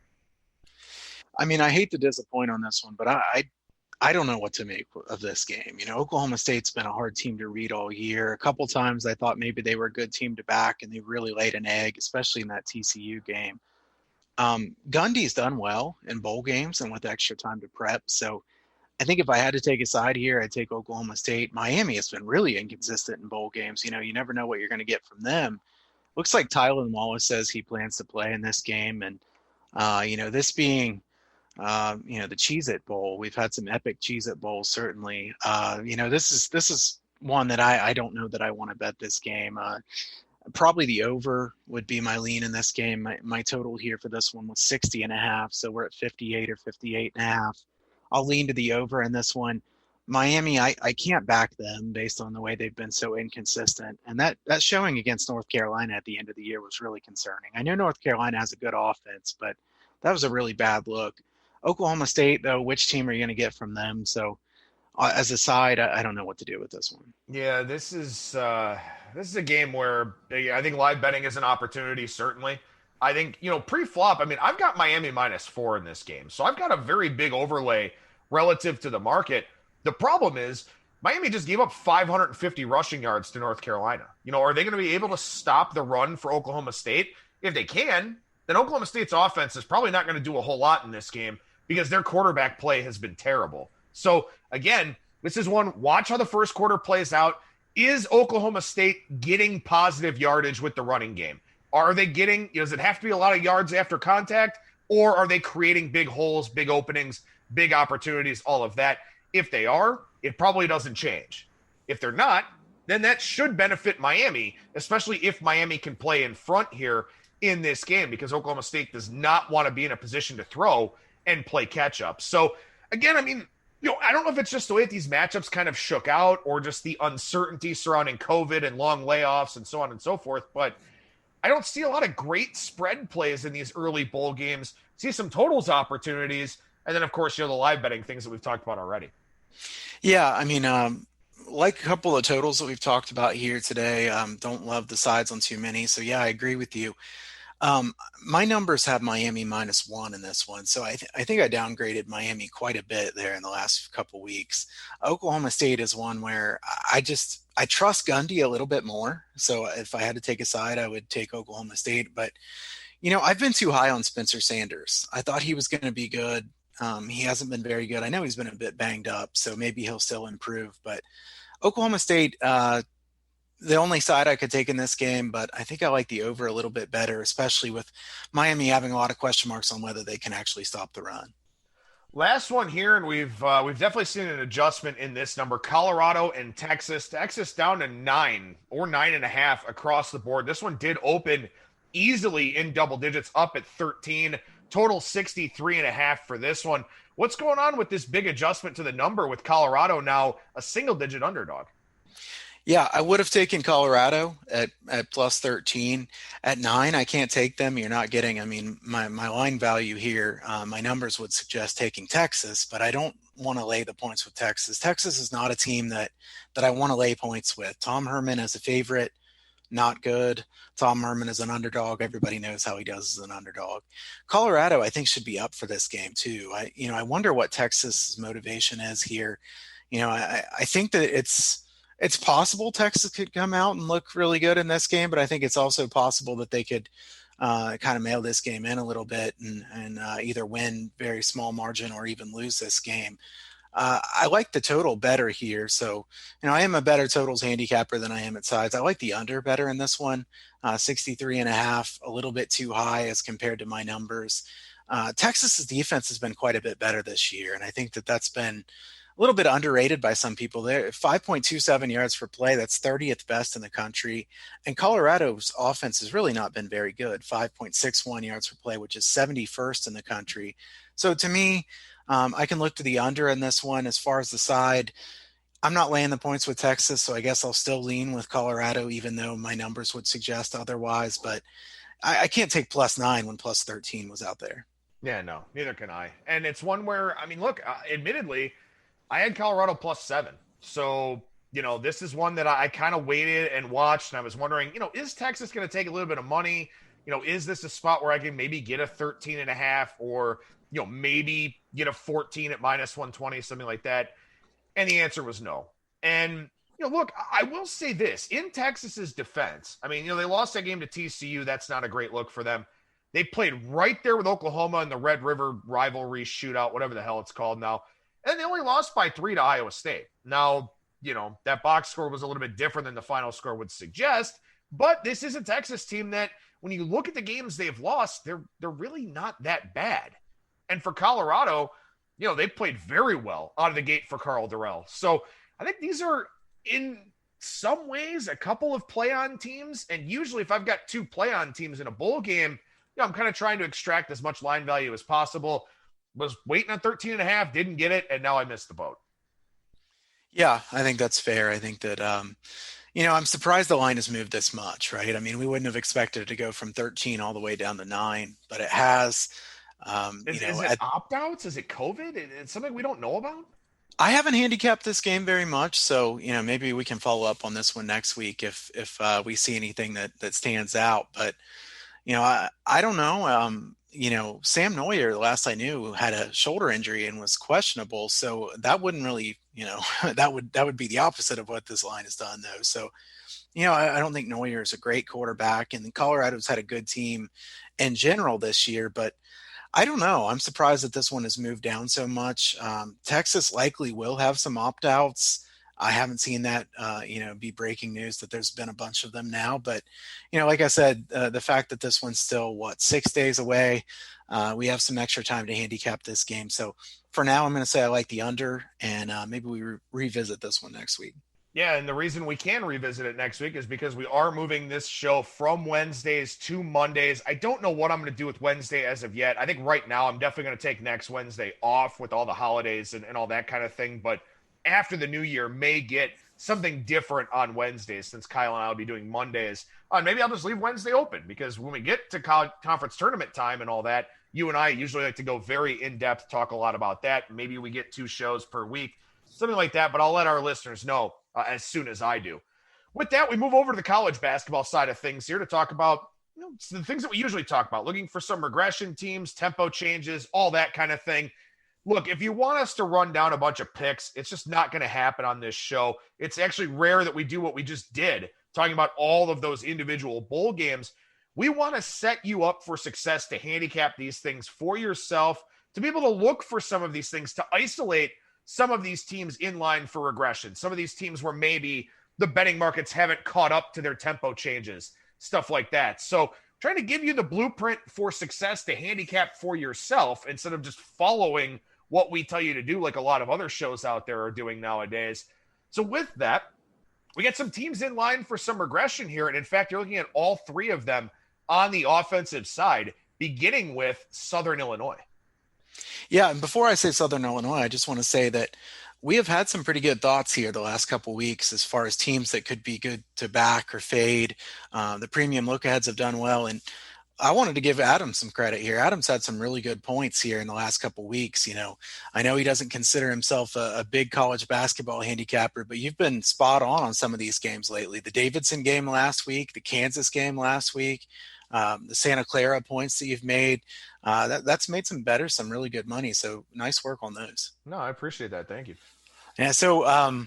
Speaker 2: I mean, I hate to disappoint on this one, but I don't know what to make of this game. Oklahoma State's been a hard team to read all year. A couple times I thought maybe they were a good team to back, and they really laid an egg, especially in that TCU game. Gundy's done well in bowl games and with extra time to prep. So I think if I had to take a side here, I'd take Oklahoma State. Miami has been really inconsistent in bowl games. You never know what you're going to get from them. Looks like Tylen Wallace says he plans to play in this game. And, this being – the Cheez-It Bowl. We've had some epic Cheez-It Bowls, certainly. This is one that I don't know that I want to bet this game. Probably the over would be my lean in this game. My total here for this one was 60.5, so we're at 58 or 58.5. I'll lean to the over in this one. Miami, I can't back them based on the way they've been so inconsistent. And that showing against North Carolina at the end of the year was really concerning. I know North Carolina has a good offense, but that was a really bad look. Oklahoma State, though, which team are you going to get from them? So as a side, I don't know what to do with this one.
Speaker 1: Yeah, this is a game where I think live betting is an opportunity, certainly. I think, pre-flop, I've got Miami -4 in this game. So I've got a very big overlay relative to the market. The problem is Miami just gave up 550 rushing yards to North Carolina. Are they going to be able to stop the run for Oklahoma State? If they can, then Oklahoma State's offense is probably not going to do a whole lot in this game because their quarterback play has been terrible. So, again, this is one, watch how the first quarter plays out. Is Oklahoma State getting positive yardage with the running game? Are they getting, does it have to be a lot of yards after contact, or are they creating big holes, big openings, big opportunities, all of that? If they are, it probably doesn't change. If they're not, then that should benefit Miami, especially if Miami can play in front here in this game, because Oklahoma State does not want to be in a position to throw and play catch up. So again, I don't know if it's just the way that these matchups kind of shook out or just the uncertainty surrounding COVID and long layoffs and so on and so forth, but I don't see a lot of great spread plays in these early bowl games. See some totals opportunities. And then of course, the live betting things that we've talked about already.
Speaker 2: Yeah. Like a couple of totals that we've talked about here today, don't love the sides on too many. So yeah, I agree with you. My numbers have Miami -1 in this one. So I think I downgraded Miami quite a bit there in the last couple weeks. Oklahoma State is one where I trust Gundy a little bit more. So if I had to take a side, I would take Oklahoma State. But, I've been too high on Spencer Sanders. I thought he was going to be good. He hasn't been very good. I know he's been a bit banged up, so maybe he'll still improve. But Oklahoma State, the only side I could take in this game, but I think I like the over a little bit better, especially with Miami having a lot of question marks on whether they can actually stop the run.
Speaker 1: Last one here, and we've definitely seen an adjustment in this number. Colorado and Texas. Texas down to 9 or 9.5 across the board. This one did open easily in double digits, up at 13. Total 63.5 for this one. What's going on with this big adjustment to the number with Colorado now a single-digit underdog?
Speaker 2: Yeah, I would have taken Colorado at plus 13. At 9, I can't take them. You're not getting, I mean, my line value here, my numbers would suggest taking Texas, but I don't want to lay the points with Texas. Texas is not a team that I want to lay points with. Tom Herman as a favorite, not good. Tom Herman is an underdog. Everybody knows how he does as an underdog. Colorado, I think, should be up for this game too. I wonder what Texas's motivation is here. I think that it's possible Texas could come out and look really good in this game, but I think it's also possible that they could kind of mail this game in a little bit and either win very small margin or even lose this game. I like the total better here. So, I am a better totals handicapper than I am at sides. I like the under better in this one, 63.5, a little bit too high as compared to my numbers. Texas's defense has been quite a bit better this year, and I think that that's been a little bit underrated by some people. There, 5.27 yards per play. That's 30th best in the country. And Colorado's offense has really not been very good. 5.61 yards per play, which is 71st in the country. So to me, I can look to the under in this one. As far as the side, I'm not laying the points with Texas, so I guess I'll still lean with Colorado, even though my numbers would suggest otherwise. But I can't take plus 9 when plus 13 was out there.
Speaker 1: Yeah, no, neither can I. And it's one where, look, admittedly, I had Colorado plus 7. So, this is one that I kind of waited and watched, and I was wondering, is Texas going to take a little bit of money? Is this a spot where I can maybe get a 13.5 or, maybe get a 14 at minus 120, something like that? And the answer was no. And, look, I will say this. In Texas's defense, they lost that game to TCU. That's not a great look for them. They played right there with Oklahoma in the Red River rivalry shootout, whatever the hell it's called now. And they only lost by 3 to Iowa State. Now, that box score was a little bit different than the final score would suggest, but this is a Texas team that when you look at the games they've lost, they're really not that bad. And for Colorado, they played very well out of the gate for Carl Durrell. So I think these are in some ways a couple of play-on teams. And usually if I've got 2 play-on teams in a bowl game, I'm kind of trying to extract as much line value as possible. Was waiting on 13.5, didn't get it, and now I missed the boat.
Speaker 2: Yeah, I think that's fair. I think that, I'm surprised the line has moved this much, right? We wouldn't have expected it to go from 13 all the way down to 9, but it has.
Speaker 1: Is it opt-outs? Is it COVID? It's something we don't know about?
Speaker 2: I haven't handicapped this game very much, so, maybe we can follow up on this one next week if we see anything that stands out. But, I don't know. Sam Neuer, the last I knew, had a shoulder injury and was questionable. So that wouldn't really, that would be the opposite of what this line has done, though. So, I don't think Neuer is a great quarterback, and Colorado's had a good team in general this year, but I don't know. I'm surprised that this one has moved down so much. Texas likely will have some opt-outs. I haven't seen that, be breaking news that there's been a bunch of them now. But, like I said, the fact that this one's still, 6 days away, we have some extra time to handicap this game. So for now, I'm going to say I like the under, and maybe we revisit this one next week.
Speaker 1: Yeah, and the reason we can revisit it next week is because we are moving this show from Wednesdays to Mondays. I don't know what I'm going to do with Wednesday as of yet. I think right now I'm definitely going to take next Wednesday off with all the holidays and all that kind of thing. But after the new year, may get something different on Wednesdays since Kyle and I will be doing Mondays. Maybe I'll just leave Wednesday open because when we get to conference tournament time and all that, you and I usually like to go very in-depth, talk a lot about that. Maybe we get 2 shows per week, something like that, but I'll let our listeners know as soon as I do. With that, we move over to the college basketball side of things here to talk about the things that we usually talk about, looking for some regression teams, tempo changes, all that kind of thing. Look, if you want us to run down a bunch of picks, it's just not going to happen on this show. It's actually rare that we do what we just did, talking about all of those individual bowl games. We want to set you up for success to handicap these things for yourself, to be able to look for some of these things, to isolate some of these teams in line for regression, some of these teams where maybe the betting markets haven't caught up to their tempo changes, stuff like that. So trying to give you the blueprint for success to handicap for yourself instead of just following what we tell you to do, like a lot of other shows out there are doing nowadays. So with that, we get some teams in line for some regression here. And in fact, you're looking at all three of them on the offensive side, beginning with Southern Illinois.
Speaker 2: Yeah, and before I say Southern Illinois, I just want to say that we have had some pretty good thoughts here the last couple of weeks as far as teams that could be good to back or fade. The premium look-aheads have done well, and I wanted to give Adam some credit here. Adam's had some really good points here in the last couple of weeks. I know he doesn't consider himself a big college basketball handicapper, but you've been spot on some of these games lately. The Davidson game last week, the Kansas game last week, the Santa Clara points that you've made, that's made some bettors some really good money. So nice work on those.
Speaker 1: No, I appreciate that. Thank you.
Speaker 2: Yeah, so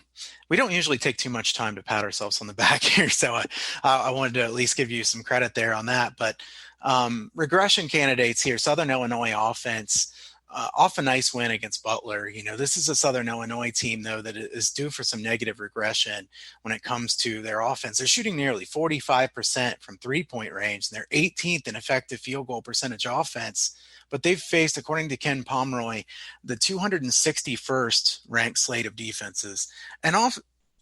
Speaker 2: we don't usually take too much time to pat ourselves on the back here. So I wanted to at least give you some credit there on that. But regression candidates here, Southern Illinois offense, off a nice win against Butler. This is a Southern Illinois team, though, that is due for some negative regression when it comes to their offense. They're shooting nearly 45% from three-point range, and they're 18th in effective field goal percentage offense. But they've faced, according to Ken Pomeroy, the 261st ranked slate of defenses. And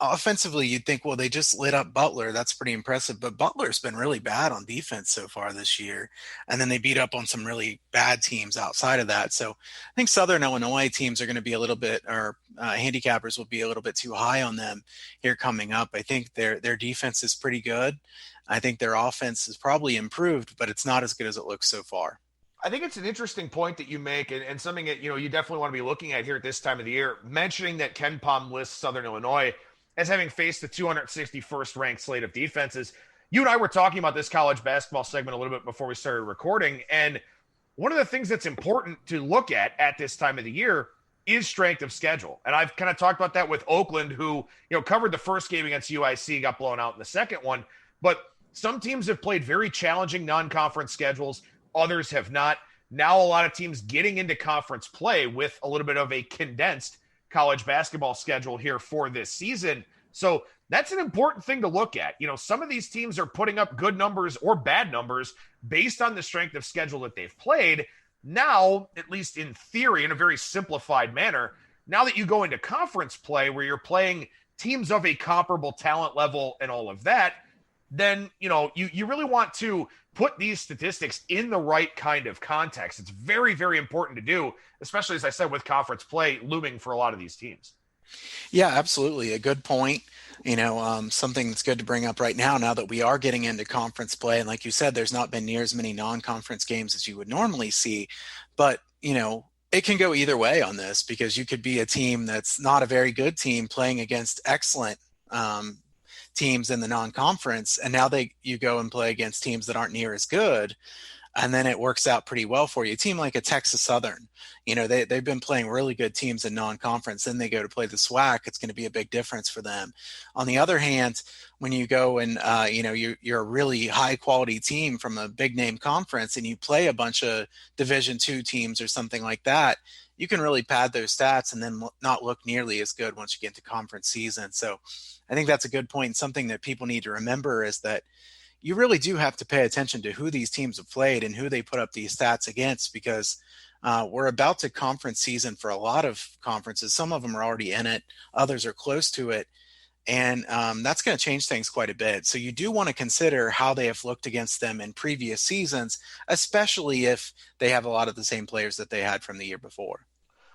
Speaker 2: offensively, you'd think, well, they just lit up Butler. That's pretty impressive. But Butler's been really bad on defense so far this year. And then they beat up on some really bad teams outside of that. So I think Southern Illinois teams are going to be a little bit, or handicappers will be a little bit too high on them here coming up. I think their defense is pretty good. I think their offense is probably improved, but it's not as good as it looks so far.
Speaker 1: I think it's an interesting point that you make, and something that you definitely want to be looking at here at this time of the year, mentioning that Ken Pom lists Southern Illinois as having faced the 261st ranked slate of defenses. You and I were talking about this college basketball segment a little bit before we started recording, and one of the things that's important to look at this time of the year is strength of schedule. And I've kind of talked about that with Oakland, who covered the first game against UIC, got blown out in the second one. But some teams have played very challenging non-conference schedules. Others have not. Now a lot of teams getting into conference play with a little bit of a condensed college basketball schedule here for this season. So that's an important thing to look at. Some of these teams are putting up good numbers or bad numbers based on the strength of schedule that they've played. Now, at least in theory, in a very simplified manner, now that you go into conference play where you're playing teams of a comparable talent level and all of that, then, you really want to put these statistics in the right kind of context. It's very, very important to do, especially, as I said, with conference play looming for a lot of these teams.
Speaker 2: Yeah, absolutely. A good point. Something that's good to bring up right now that we are getting into conference play. And like you said, there's not been near as many non-conference games as you would normally see. But, it can go either way on this, because you could be a team that's not a very good team playing against excellent teams in the non-conference, and now you go and play against teams that aren't near as good, and then it works out pretty well for you. A team like a Texas Southern, they've been playing really good teams in non-conference, then they go to play the SWAC. It's going to be a big difference for them. On the other hand, when you go and you're a really high quality team from a big name conference and you play a bunch of Division II teams or something like that, you can really pad those stats and then not look nearly as good once you get into conference season. So I think that's a good point. Something that people need to remember is that you really do have to pay attention to who these teams have played and who they put up these stats against, because we're about to conference season for a lot of conferences. Some of them are already in it. Others are close to it. And that's going to change things quite a bit. So you do want to consider how they have looked against them in previous seasons, especially if they have a lot of the same players that they had from the year before.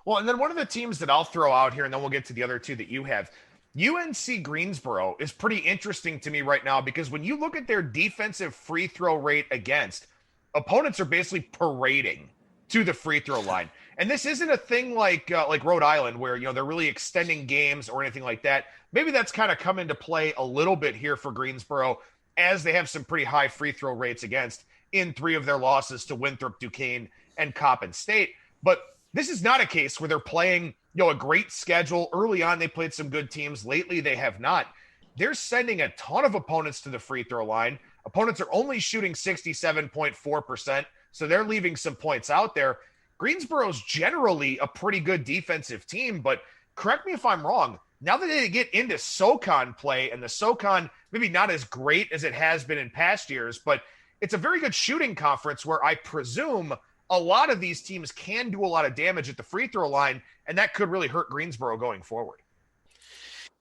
Speaker 1: Well, and then one of the teams that I'll throw out here, and then we'll get to the other two that you have, UNC Greensboro is pretty interesting to me right now, because when you look at their defensive free throw rate against, opponents are basically parading to the free throw line. And this isn't a thing like Rhode Island where, they're really extending games or anything like that. Maybe that's kind of come into play a little bit here for Greensboro, as they have some pretty high free throw rates against in 3 of their losses to Winthrop, Duquesne, and Coppin State. But this is not a case where they're playing, a great schedule. Early on, they played some good teams. Lately, they have not. They're sending a ton of opponents to the free throw line. Opponents are only shooting 67.4%, so they're leaving some points out there. Greensboro's generally a pretty good defensive team, but correct me if I'm wrong, now that they get into SoCon play, and the SoCon maybe not as great as it has been in past years, but it's a very good shooting conference where I presume a lot of these teams can do a lot of damage at the free throw line, and that could really hurt Greensboro going forward.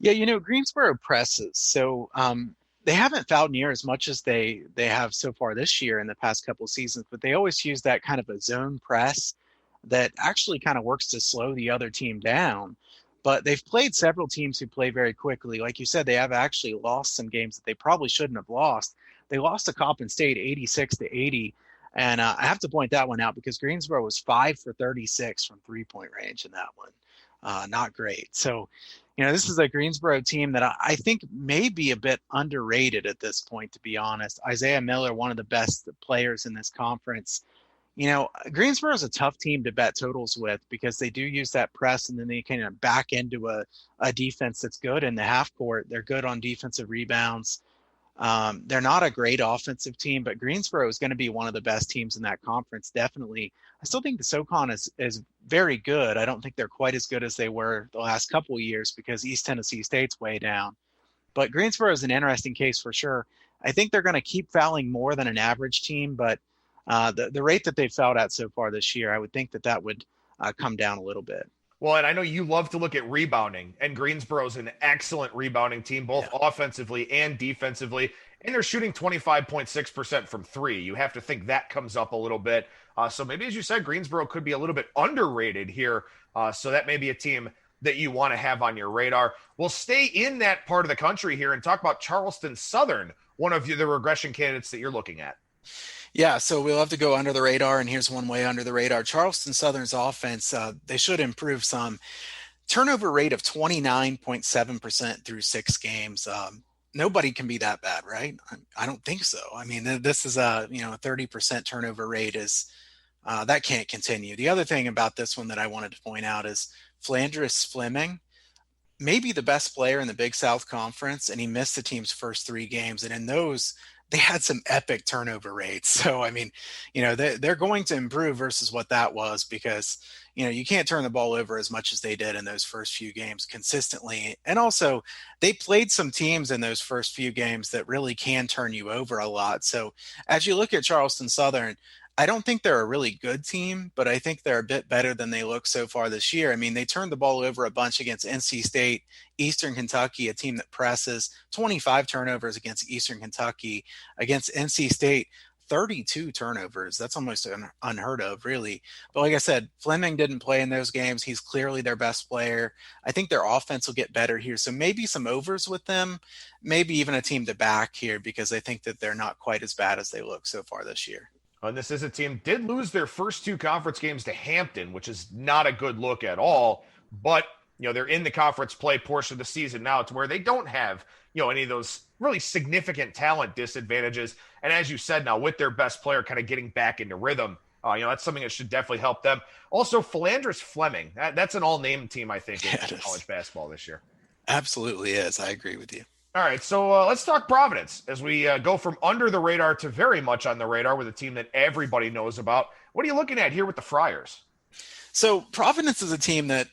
Speaker 2: Yeah, Greensboro presses. So they haven't fouled near as much as they have so far this year in the past couple of seasons, but they always use that kind of a zone press that actually kind of works to slow the other team down. But they've played several teams who play very quickly. Like you said, they have actually lost some games that they probably shouldn't have lost. They lost to Coppin State 86-80. And I have to point that one out because Greensboro was 5 for 36 from three-point range in that one. Not great. So, this is a Greensboro team that I think may be a bit underrated at this point, to be honest. Isaiah Miller, one of the best players in this conference. Greensboro is a tough team to bet totals with because they do use that press and then they kind of back into a defense that's good in the half court. They're good on defensive rebounds. They're not a great offensive team, but Greensboro is going to be one of the best teams in that conference, definitely. I still think the SoCon is very good. I don't think they're quite as good as they were the last couple of years because East Tennessee State's way down. But Greensboro is an interesting case for sure. I think they're going to keep fouling more than an average team, but the rate that they've fouled at so far this year, I would think that would come down a little bit.
Speaker 1: Well, and I know you love to look at rebounding, and Greensboro's an excellent rebounding team, both offensively and defensively, and they're shooting 25.6% from three. You have to think that comes up a little bit. So maybe, as you said, Greensboro could be a little bit underrated here. So that may be a team that you want to have on your radar. We'll stay in that part of the country here and talk about Charleston Southern, one of the regression candidates that you're looking at.
Speaker 2: Yeah, so we'll have to go under the radar, and here's one way under the radar. Charleston Southern's offense, they should improve some. Turnover rate of 29.7% through 6 games. Nobody can be that bad, right? I don't think so. I mean, this is a 30% turnover rate is that can't continue. The other thing about this one that I wanted to point out is Flandris Fleming, maybe the best player in the Big South Conference, and he missed the team's first 3 games, and in those they had some epic turnover rates. So, I mean, they're going to improve versus what that was because, you can't turn the ball over as much as they did in those first few games consistently. And also they played some teams in those first few games that really can turn you over a lot. So as you look at Charleston Southern, I don't think they're a really good team, but I think they're a bit better than they look so far this year. I mean, they turned the ball over a bunch against NC State, Eastern Kentucky, a team that presses, 25 turnovers against Eastern Kentucky. Against NC State, 32 turnovers. That's almost unheard of, really. But like I said, Fleming didn't play in those games. He's clearly their best player. I think their offense will get better here. So maybe some overs with them, maybe even a team to back here because I think that they're not quite as bad as they look so far this year.
Speaker 1: And this is a team did lose their first 2 conference games to Hampton, which is not a good look at all. But, they're in the conference play portion of the season now to where they don't have, any of those really significant talent disadvantages. And as you said, now with their best player kind of getting back into rhythm, that's something that should definitely help them. Also, Flandris Fleming, that's an all-name team, I think, in college basketball this year.
Speaker 2: Absolutely is. I agree with you.
Speaker 1: All right, so let's talk Providence as we go from under the radar to very much on the radar with a team that everybody knows about. What are you looking at here with the Friars?
Speaker 2: So Providence is a team that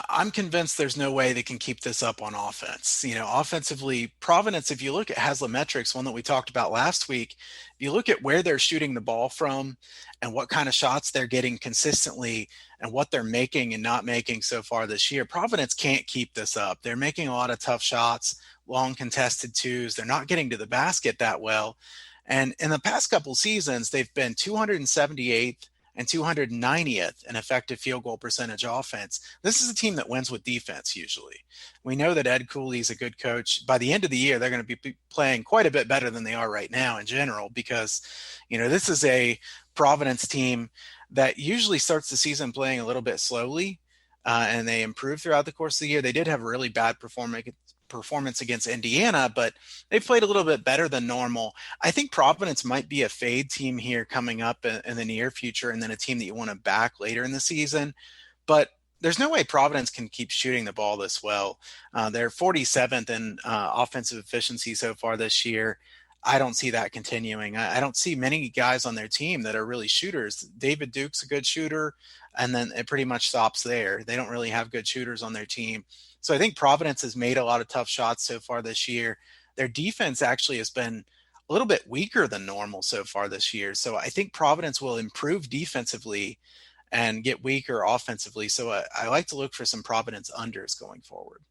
Speaker 2: I'm convinced there's no way they can keep this up on offense. Offensively, Providence, if you look at Haslametrics, one that we talked about last week, if you look at where they're shooting the ball from and what kind of shots they're getting consistently and what they're making and not making so far this year, Providence can't keep this up. They're making a lot of tough shots, long contested twos. They're not getting to the basket that well. And in the past couple seasons, they've been 278th and 290th in effective field goal percentage offense. This is a team that wins with defense usually. We know that Ed Cooley's a good coach. By the end of the year, they're going to be playing quite a bit better than they are right now in general because, this is a Providence team that usually starts the season playing a little bit slowly and they improve throughout the course of the year. They did have a really bad performance against Indiana, but they played a little bit better than normal. I think Providence might be a fade team here coming up in the near future, and then a team that you want to back later in the season. But there's no way Providence can keep shooting the ball this well. They're 47th in offensive efficiency so far this year. I don't see that continuing. I don't see many guys on their team that are really shooters. David Duke's a good shooter, and then it pretty much stops there. They don't really have good shooters on their team. So I think Providence has made a lot of tough shots so far this year. Their defense actually has been a a little bit weaker than normal so far this year. So I think Providence will improve defensively and get weaker offensively. So I like to look for some Providence unders going forward.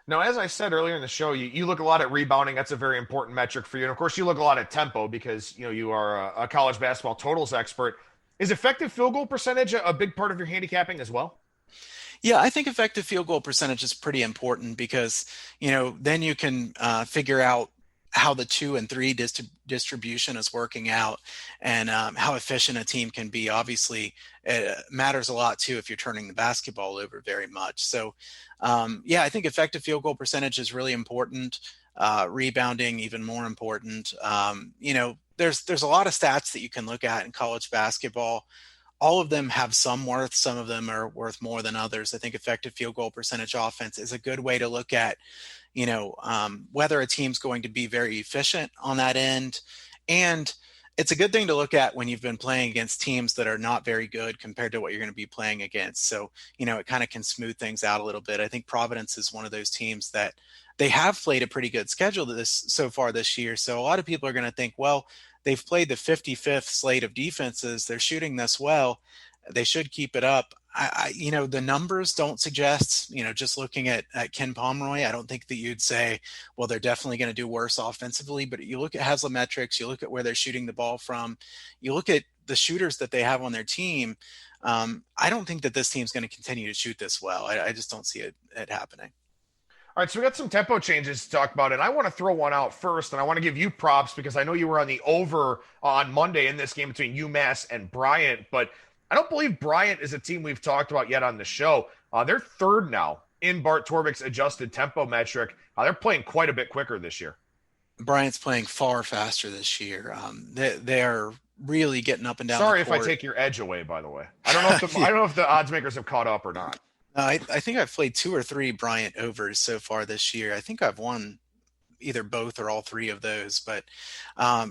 Speaker 1: Now, as I said earlier in the show, you look a lot at rebounding. That's a very important metric for you. And of course, you look a lot at tempo because, you are a college basketball totals expert. Is effective field goal percentage a big part of your handicapping as well?
Speaker 2: Yeah, I think effective field goal percentage is pretty important because, then you can figure out how the 2 and 3 distribution is working out and how efficient a team can be. Obviously, it matters a lot too if you're turning the basketball over very much. So, I think effective field goal percentage is really important. Rebounding even more important. There's a lot of stats that you can look at in college basketball. All of them have some worth. Some of them are worth more than others. I think effective field goal percentage offense is a good way to look at, whether a team's going to be very efficient on that end. And it's a good thing to look at when you've been playing against teams that are not very good compared to what you're going to be playing against. So, it kind of can smooth things out a little bit. I think Providence is one of those teams that they have played a pretty good schedule so far this year. So a lot of people are going to think, well, they've played the 55th slate of defenses. They're shooting this well. They should keep it up. The numbers don't suggest, just looking at Ken Pomeroy, I don't think that you'd say, well, they're definitely going to do worse offensively. But you look at Haslametrics, you look at where they're shooting the ball from, you look at the shooters that they have on their team. I don't think that this team's going to continue to shoot this well. I just don't see it happening.
Speaker 1: All right, so we got some tempo changes to talk about, and I want to throw one out first, and I want to give you props because I know you were on the over on Monday in this game between UMass and Bryant, but I don't believe Bryant is a team we've talked about yet on the show. They're third now in Bart Torvik's adjusted tempo metric. They're playing quite a bit quicker this year.
Speaker 2: Bryant's playing far faster this year. They're really getting up and down.
Speaker 1: Sorry if I take your edge away, by the way. I don't know if the odds makers have caught up or not.
Speaker 2: I think I've played 2 or 3 Bryant overs so far this year. I think I've won either both or all 3 of those. But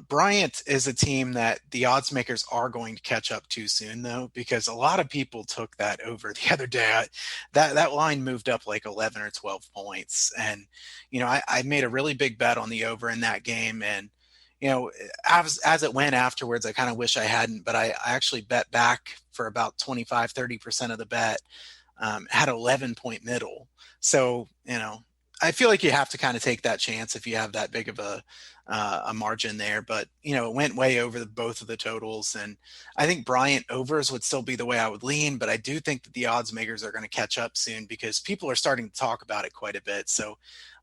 Speaker 2: Bryant is a team that the odds makers are going to catch up to soon, though, because a lot of people took that over the other day. That line moved up like 11 or 12 points. And, I made a really big bet on the over in that game. And, as it went afterwards, I kind of wish I hadn't, but I actually bet back for about 25-30% of the bet. Had 11-point middle. So, I feel like you have to kind of take that chance if you have that big of a margin there. But, it went way over both of the totals. And I think Bryant overs would still be the way I would lean. But I do think that the odds makers are going to catch up soon because people are starting to talk about it quite a bit. So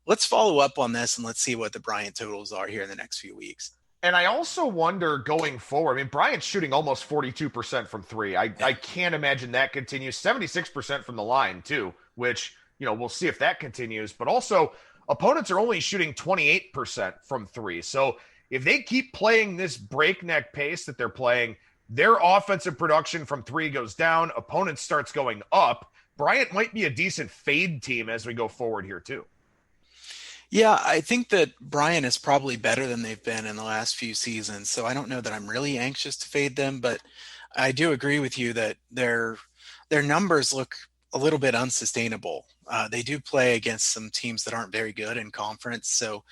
Speaker 2: let's follow up on this and let's see what the Bryant totals are here in the next few weeks.
Speaker 1: And I also wonder going forward, I mean, Bryant's shooting almost 42% from 3. I can't imagine that continues. 76% from the line, too, which, we'll see if that continues. But also, opponents are only shooting 28% from 3. So if they keep playing this breakneck pace that they're playing, their offensive production from 3 goes down. Opponents starts going up. Bryant might be a decent fade team as we go forward here, too.
Speaker 2: Yeah, I think that Bryant is probably better than they've been in the last few seasons. So I don't know that I'm really anxious to fade them, but I do agree with you that their numbers look a little bit unsustainable. They do play against some teams that aren't very good in conference. So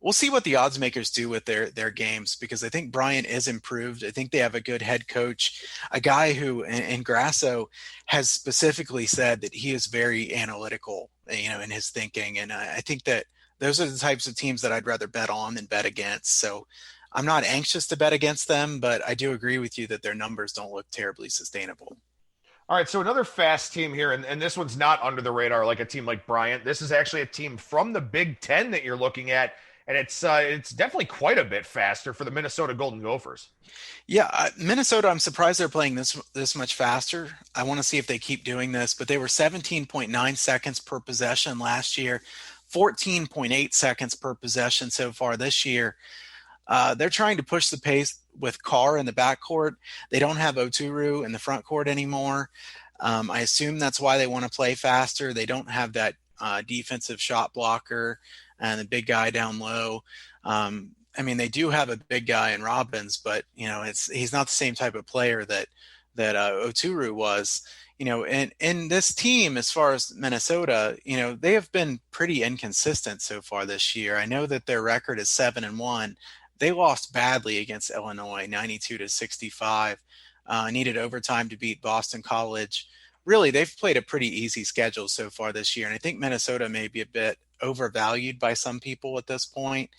Speaker 2: we'll see what the odds makers do with their games because I think Bryant is improved. I think they have a good head coach, a guy who in Grasso has specifically said that he is very analytical, in his thinking. And I think that those are the types of teams that I'd rather bet on than bet against. So I'm not anxious to bet against them, but I do agree with you that their numbers don't look terribly sustainable.
Speaker 1: All right, so another fast team here, and this one's not under the radar like a team like Bryant. This is actually a team from the Big Ten that you're looking at, and it's definitely quite a bit faster for the Minnesota Golden Gophers.
Speaker 2: Yeah, Minnesota, I'm surprised they're playing this much faster. I want to see if they keep doing this, but they were 17.9 seconds per possession last year. 14.8 seconds per possession so far this year. They're trying to push the pace with Carr in the backcourt. They don't have Oturu in the front court anymore. I assume that's why they want to play faster. They don't have that defensive shot blocker and the big guy down low. They do have a big guy in Robbins, but he's not the same type of player that Oturu was. In this team, as far as Minnesota, they have been pretty inconsistent so far this year. I know that their record is 7-1. They lost badly against Illinois, 92-65. Needed overtime to beat Boston College. Really, they've played a pretty easy schedule so far this year, and I think Minnesota may be a bit overvalued by some people at this point.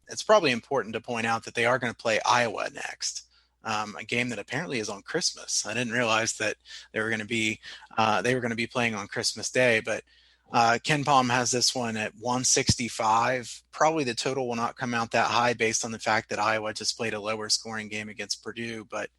Speaker 2: It's probably important to point out that they are going to play Iowa next, a game that apparently is on Christmas. I didn't realize that they were going to be playing on Christmas Day, but Ken Palm has this one at 165. Probably the total will not come out that high based on the fact that Iowa just played a lower scoring game against Purdue, but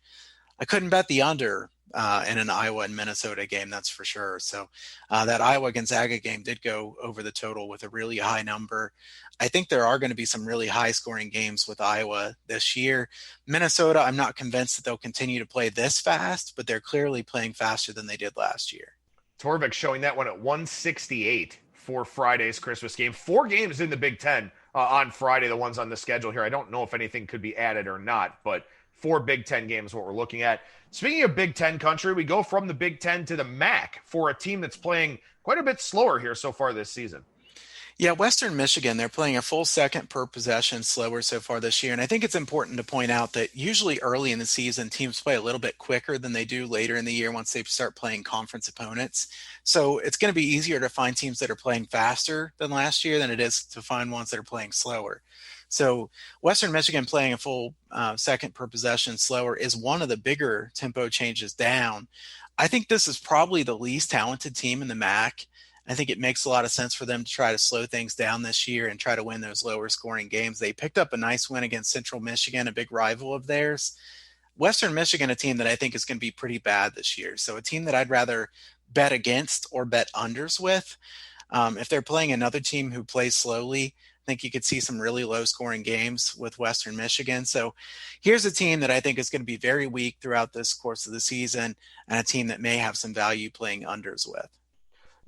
Speaker 2: I couldn't bet the under in an Iowa and Minnesota game, that's for sure. So that Iowa Gonzaga game did go over the total with a really high number. I think there are going to be some really high scoring games with Iowa this year. Minnesota, I'm not convinced that they'll continue to play this fast, but they're clearly playing faster than they did last year.
Speaker 1: Torvik showing that one at 168 for Friday's Christmas game. 4 games in the Big Ten on Friday, the ones on the schedule here. I don't know if anything could be added or not, but 4 Big Ten games, what we're looking at. Speaking of Big Ten country, we go from the Big Ten to the MAC for a team that's playing quite a bit slower here so far this season.
Speaker 2: Yeah, Western Michigan, they're playing a full second per possession slower so far this year. And I think it's important to point out that usually early in the season, teams play a little bit quicker than they do later in the year once they start playing conference opponents. So it's going to be easier to find teams that are playing faster than last year than it is to find ones that are playing slower. So Western Michigan playing a full second per possession slower is one of the bigger tempo changes down. I think this is probably the least talented team in the MAC. I think it makes a lot of sense for them to try to slow things down this year and try to win those lower scoring games. They picked up a nice win against Central Michigan, a big rival of theirs. Western Michigan, a team that I think is going to be pretty bad this year. So a team that I'd rather bet against or bet unders with. If they're playing another team who plays slowly, I think you could see some really low scoring games with Western Michigan. So here's a team that I think is going to be very weak throughout this course of the season and a team that may have some value playing unders with.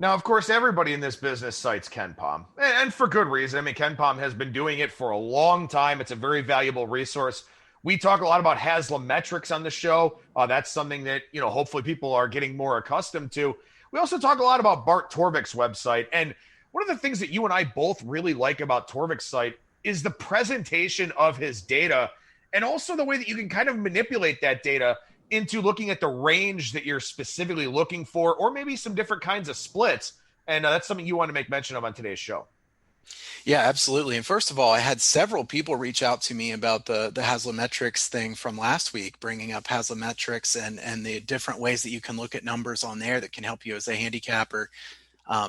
Speaker 1: Now, of course, everybody in this business cites Ken Palm, and for good reason. I mean, Ken Palm has been doing it for a long time. It's a very valuable resource. We talk a lot about Haslametrics on the show. That's something that, hopefully people are getting more accustomed to. We also talk a lot about Bart Torvik's website. And one of the things that you and I both really like about Torvik's site is the presentation of his data and also the way that you can kind of manipulate that data into looking at the range that you're specifically looking for, or maybe some different kinds of splits. And that's something you want to make mention of on today's show.
Speaker 2: Yeah, absolutely. And first of all, I had several people reach out to me about the Haslametrics thing from last week, bringing up Haslametrics and the different ways that you can look at numbers on there that can help you as a handicapper.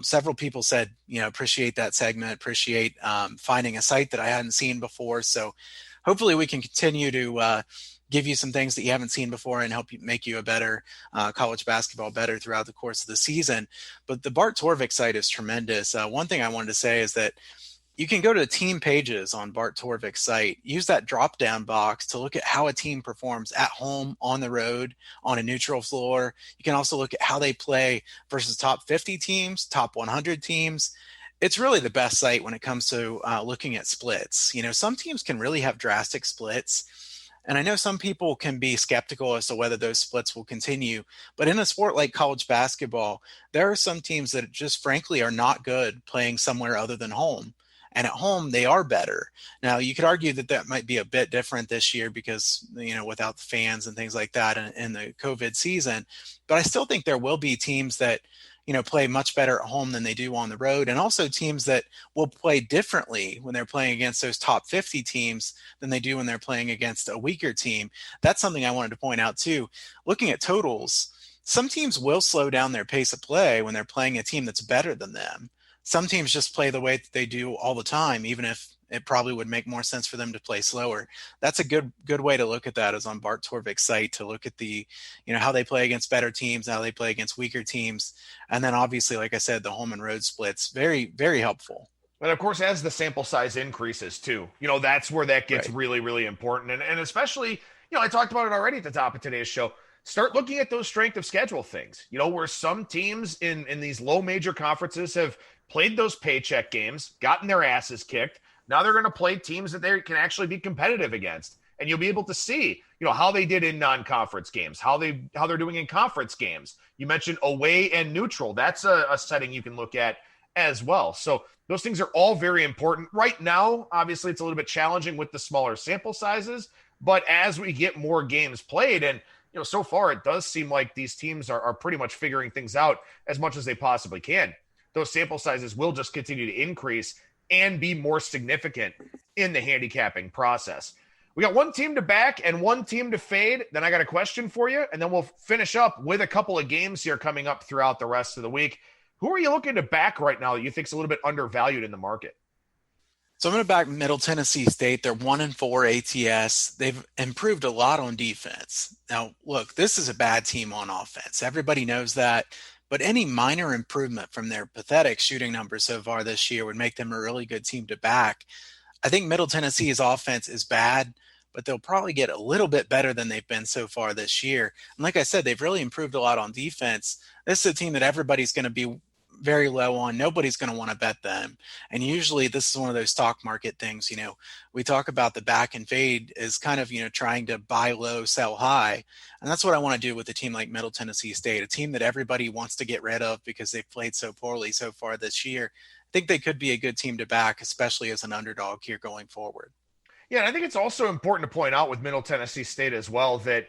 Speaker 2: Several people said, appreciate that segment, appreciate finding a site that I hadn't seen before. So hopefully we can continue to give you some things that you haven't seen before and help you make you a better college basketball better throughout the course of the season. But the Bart Torvik site is tremendous. One thing I wanted to say is that you can go to team pages on Bart Torvik's site, use that drop-down box to look at how a team performs at home, on the road, on a neutral floor. You can also look at how they play versus top 50 teams, top 100 teams. It's really the best site when it comes to looking at splits. Some teams can really have drastic splits. And I know some people can be skeptical as to whether those splits will continue. But in a sport like college basketball, there are some teams that just frankly are not good playing somewhere other than home. And at home, they are better. Now, you could argue that might be a bit different this year because, without the fans and things like that in the COVID season. But I still think there will be teams that, play much better at home than they do on the road. And also teams that will play differently when they're playing against those top 50 teams than they do when they're playing against a weaker team. That's something I wanted to point out too. Looking at totals, some teams will slow down their pace of play when they're playing a team that's better than them. Some teams just play the way that they do all the time, even if it probably would make more sense for them to play slower. That's a good way to look at that is on Bart Torvik's site to look at the, how they play against better teams, how they play against weaker teams. And then obviously, like I said, the home and road splits, very, very helpful.
Speaker 1: And of course, as the sample size increases too, that's where that gets really, really important. And especially, I talked about it already at the top of today's show. Start looking at those strength of schedule things, where some teams in these low major conferences have played those paycheck games, gotten their asses kicked. Now they're going to play teams that they can actually be competitive against. And you'll be able to see, how they did in non-conference games, how they're doing in conference games. You mentioned away and neutral. That's a setting you can look at. as well. So those things are all very important. Right now, obviously, it's a little bit challenging with the smaller sample sizes, but as we get more games played, and so far it does seem like these teams are pretty much figuring things out as much as they possibly can. Those sample sizes will just continue to increase and be more significant in the handicapping process. We got one team to back and one team to fade. Then I got a question for you, and then we'll finish up with a couple of games here coming up throughout the rest of the week. Who are you looking to back right now that you think is a little bit undervalued in the market?
Speaker 2: So I'm going to back Middle Tennessee State. They're 1-4 ATS. They've improved a lot on defense. Now, look, this is a bad team on offense. Everybody knows that. But any minor improvement from their pathetic shooting numbers so far this year would make them a really good team to back. I think Middle Tennessee's offense is bad, but they'll probably get a little bit better than they've been so far this year. And like I said, they've really improved a lot on defense. This is a team that everybody's going to be very low on. Nobody's going to want to bet them. And usually this is one of those stock market things. We talk about the back and fade as kind of, trying to buy low, sell high. And that's what I want to do with a team like Middle Tennessee State, a team that everybody wants to get rid of because they've played so poorly so far this year. I think they could be a good team to back, especially as an underdog here going forward.
Speaker 1: Yeah, and I think it's also important to point out with Middle Tennessee State as well that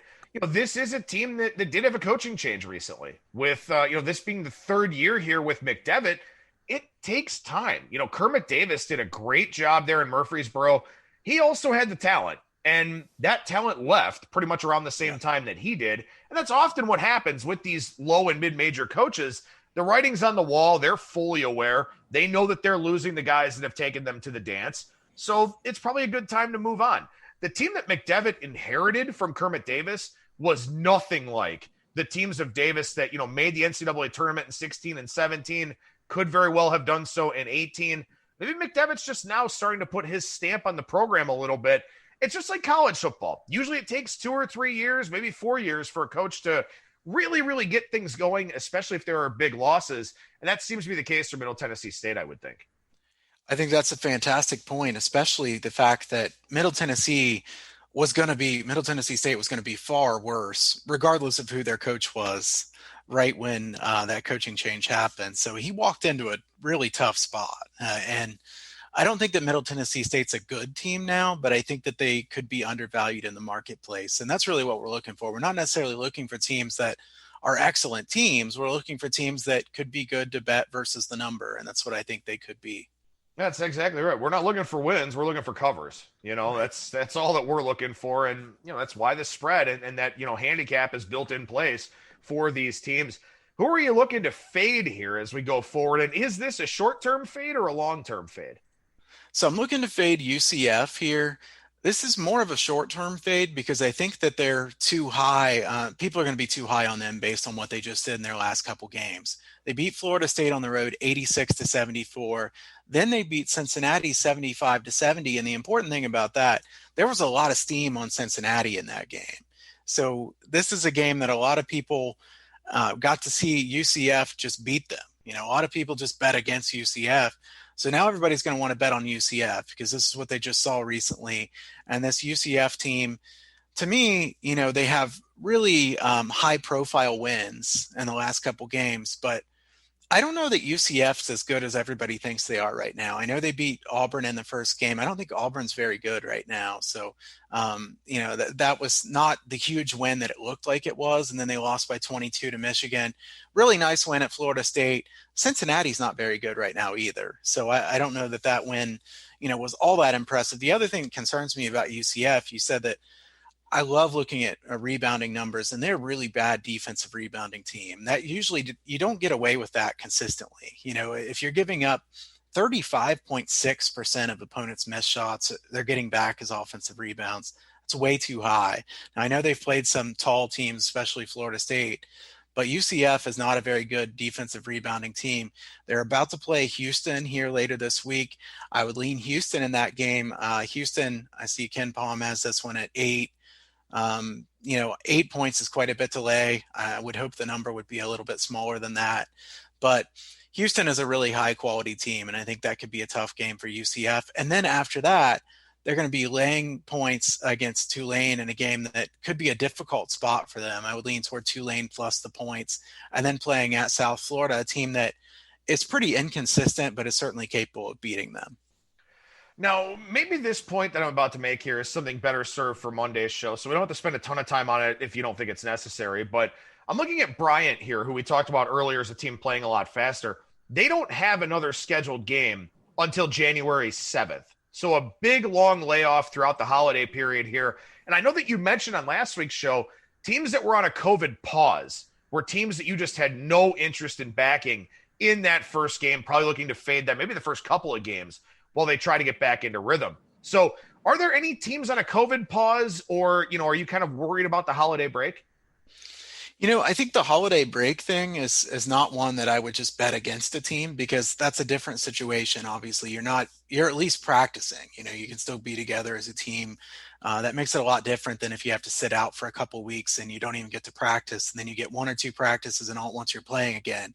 Speaker 1: this is a team that did have a coaching change recently. With this being the third year here with McDevitt, it takes time. Kermit Davis did a great job there in Murfreesboro. He also had the talent, and that talent left pretty much around the same time that he did. And that's often what happens with these low and mid-major coaches. The writing's on the wall. They're fully aware. They know that they're losing the guys that have taken them to the dance. So it's probably a good time to move on. The team that McDevitt inherited from Kermit Davis was nothing like the teams of Davis that, made the NCAA tournament in 16 and 17, could very well have done so in 18. Maybe McDevitt's just now starting to put his stamp on the program a little bit. It's just like college football. Usually it takes 2 or 3 years, maybe 4 years for a coach to really, really get things going, especially if there are big losses. And that seems to be the case for Middle Tennessee State, I would think.
Speaker 2: I think that's a fantastic point, especially the fact that Middle Tennessee State was going to be far worse, regardless of who their coach was, right when that coaching change happened. So he walked into a really tough spot. And I don't think that Middle Tennessee State's a good team now, but I think that they could be undervalued in the marketplace. And that's really what we're looking for. We're not necessarily looking for teams that are excellent teams. We're looking for teams that could be good to bet versus the number. And that's what I think they could be.
Speaker 1: That's exactly right. We're not looking for wins. We're looking for covers. That's all that we're looking for. And, that's why the spread and that, handicap is built in place for these teams. Who are you looking to fade here as we go forward? And is this a short-term fade or a long-term fade?
Speaker 2: So I'm looking to fade UCF here. This is more of a short-term fade because I think that they're too high. People are going to be too high on them based on what they just did in their last couple games. They beat Florida State on the road 86-74. Then they beat Cincinnati 75-70. And the important thing about that, there was a lot of steam on Cincinnati in that game. So this is a game that a lot of people got to see UCF just beat them. A lot of people just bet against UCF. So now everybody's going to want to bet on UCF because this is what they just saw recently. And this UCF team, to me, they have really high profile wins in the last couple games, but I don't know that UCF's as good as everybody thinks they are right now. I know they beat Auburn in the first game. I don't think Auburn's very good right now. So, that was not the huge win that it looked like it was. And then they lost by 22 to Michigan. Really nice win at Florida State. Cincinnati's not very good right now either. So I don't know that win, was all that impressive. The other thing that concerns me about UCF, you said that I love looking at rebounding numbers, and they're a really bad defensive rebounding team. That usually you don't get away with that consistently. If you're giving up 35.6% of opponents' missed shots, they're getting back as offensive rebounds. It's way too high. Now, I know they've played some tall teams, especially Florida State, but UCF is not a very good defensive rebounding team. They're about to play Houston here later this week. I would lean Houston in that game. Houston, I see Ken Palm has this one at 8. 8 points is quite a bit to lay. I would hope the number would be a little bit smaller than that, but Houston is a really high quality team. And I think that could be a tough game for UCF. And then after that, they're going to be laying points against Tulane in a game that could be a difficult spot for them. I would lean toward Tulane plus the points, and then playing at South Florida, a team that it's pretty inconsistent, but it's certainly capable of beating them.
Speaker 1: Now, maybe this point that I'm about to make here is something better served for Monday's show, so we don't have to spend a ton of time on it if you don't think it's necessary. But I'm looking at Bryant here, who we talked about earlier as a team playing a lot faster. They don't have another scheduled game until January 7th. So a big, long layoff throughout the holiday period here. And I know that you mentioned on last week's show, teams that were on a COVID pause were teams that you just had no interest in backing in that first game, probably looking to fade them, maybe the first couple of games, while they try to get back into rhythm. So are there any teams on a COVID pause, or, are you kind of worried about the holiday break?
Speaker 2: I think the holiday break thing is not one that I would just bet against a team, because that's a different situation. Obviously, you're at least practicing. You can still be together as a team. That makes it a lot different than if you have to sit out for a couple weeks and you don't even get to practice, and then you get one or two practices and all once you're playing again.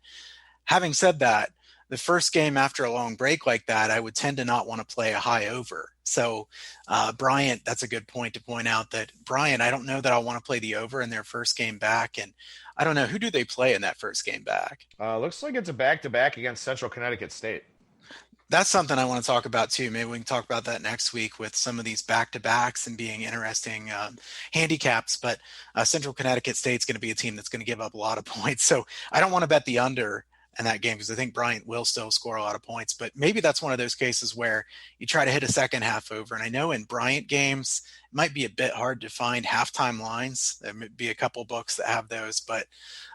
Speaker 2: Having said that, the first game after a long break like that, I would tend to not want to play a high over. So Bryant, that's a good point to point out that Bryant, I don't know that I want to play the over in their first game back. And I don't know, who do they play in that first game back?
Speaker 1: Looks like it's a back-to-back against Central Connecticut State.
Speaker 2: That's something I want to talk about too. Maybe we can talk about that next week with some of these back-to-backs and being interesting handicaps. But Central Connecticut State's going to be a team that's going to give up a lot of points. So I don't want to bet the under in that game, because I think Bryant will still score a lot of points. But maybe that's one of those cases where you try to hit a second half over. And I know in Bryant games, it might be a bit hard to find halftime lines. There might be a couple books that have those. But,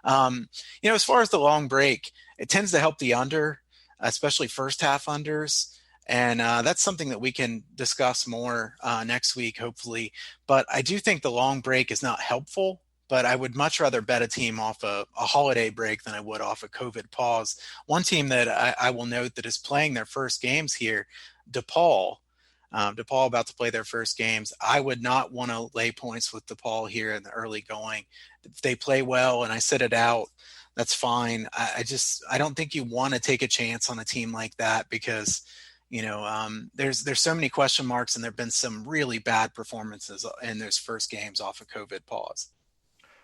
Speaker 2: as far as the long break, it tends to help the under, especially first half unders. And that's something that we can discuss more next week, hopefully. But I do think the long break is not helpful. But I would much rather bet a team off a holiday break than I would off a COVID pause. One team that I will note that is playing their first games here, DePaul. DePaul about to play their first games. I would not want to lay points with DePaul here in the early going. If they play well and I sit it out, that's fine. I don't think you want to take a chance on a team like that, because there's so many question marks, and there have been some really bad performances in those first games off a COVID pause.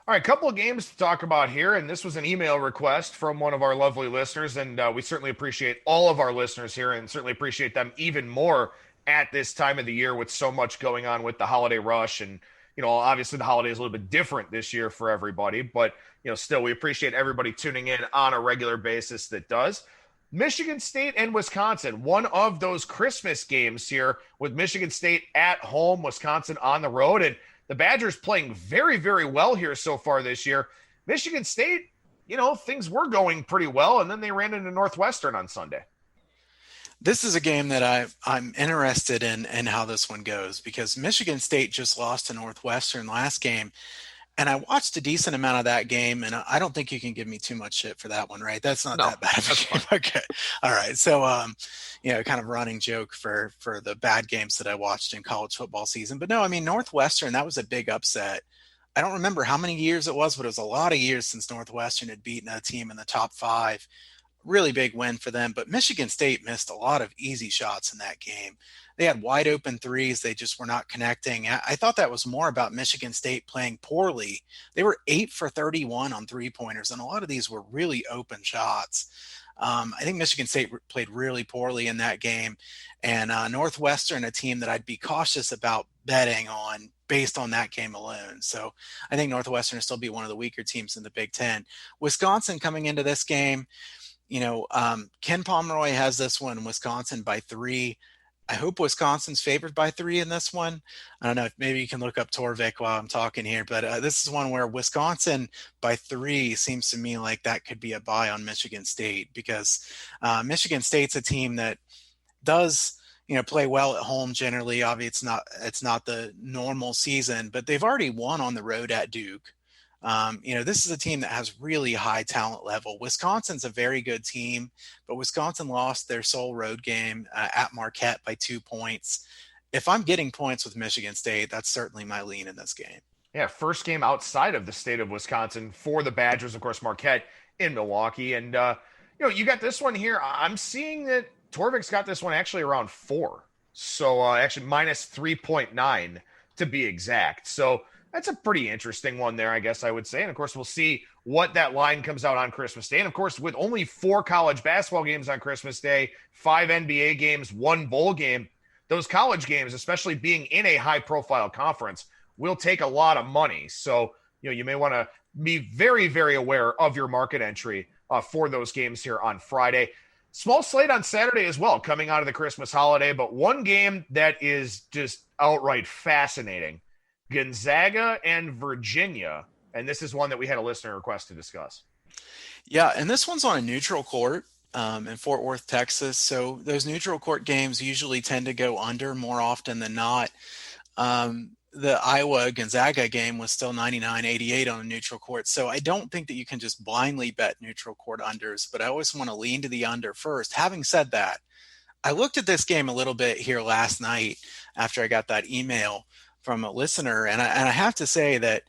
Speaker 1: All right, a couple of games to talk about here, and this was an email request from one of our lovely listeners, and we certainly appreciate all of our listeners here, and certainly appreciate them even more at this time of the year with so much going on with the holiday rush. And, obviously the holiday is a little bit different this year for everybody, but, still we appreciate everybody tuning in on a regular basis that does. Michigan State and Wisconsin, one of those Christmas games here, with Michigan State at home, Wisconsin on the road, and the Badgers playing very, very well here so far this year. Michigan State, things were going pretty well, and then they ran into Northwestern on Sunday.
Speaker 2: This is a game that I'm interested in how this one goes, because Michigan State just lost to Northwestern last game. And I watched a decent amount of that game, and I don't think you can give me too much shit for that one, right? That's not that bad of a game. Okay. All right. So, kind of running joke for the bad games that I watched in college football season. But no, Northwestern, that was a big upset. I don't remember how many years it was, but it was a lot of years since Northwestern had beaten a team in the top 5. Really big win for them. But Michigan State missed a lot of easy shots in that game. They had wide open threes. They just were not connecting. I thought that was more about Michigan State playing poorly. They were 8 for 31 on 3-pointers, and a lot of these were really open shots. I think Michigan State played really poorly in that game. And Northwestern, a team that I'd be cautious about betting on based on that game alone. So I think Northwestern will still be one of the weaker teams in the Big Ten. Wisconsin coming into this game, Ken Pomeroy has this one, Wisconsin by 3. I hope Wisconsin's favored by 3 in this one. I don't know if maybe you can look up Torvik while I'm talking here, but this is one where Wisconsin by 3 seems to me like that could be a buy on Michigan State, because Michigan State's a team that does, play well at home generally. Obviously, it's not the normal season, but they've already won on the road at Duke. This is a team that has really high talent level. Wisconsin's a very good team, but Wisconsin lost their sole road game at Marquette by 2 points. If I'm getting points with Michigan State, that's certainly my lean in this game.
Speaker 1: Yeah, first game outside of the state of Wisconsin for the Badgers, of course, Marquette in Milwaukee. And, you got this one here. I'm seeing that Torvik's got this one actually around 4. So actually minus 3.9 to be exact. So That's a pretty interesting one there, I guess I would say. And of course, we'll see what that line comes out on Christmas Day. And of course, with only 4 college basketball games on Christmas Day, 5 NBA games, 1 bowl game, those college games, especially being in a high-profile conference, will take a lot of money. So, you may want to be very, very aware of your market entry for those games here on Friday. Small slate on Saturday as well, coming out of the Christmas holiday, but one game that is just outright fascinating. Gonzaga and Virginia, and this is one that we had a listener request to discuss.
Speaker 2: Yeah, and this one's on a neutral court in Fort Worth, Texas. So those neutral court games usually tend to go under more often than not. The Iowa-Gonzaga game was still 99-88 on a neutral court. So I don't think that you can just blindly bet neutral court unders, but I always want to lean to the under first. Having said that, I looked at this game a little bit here last night after I got that email from a listener, and I have to say that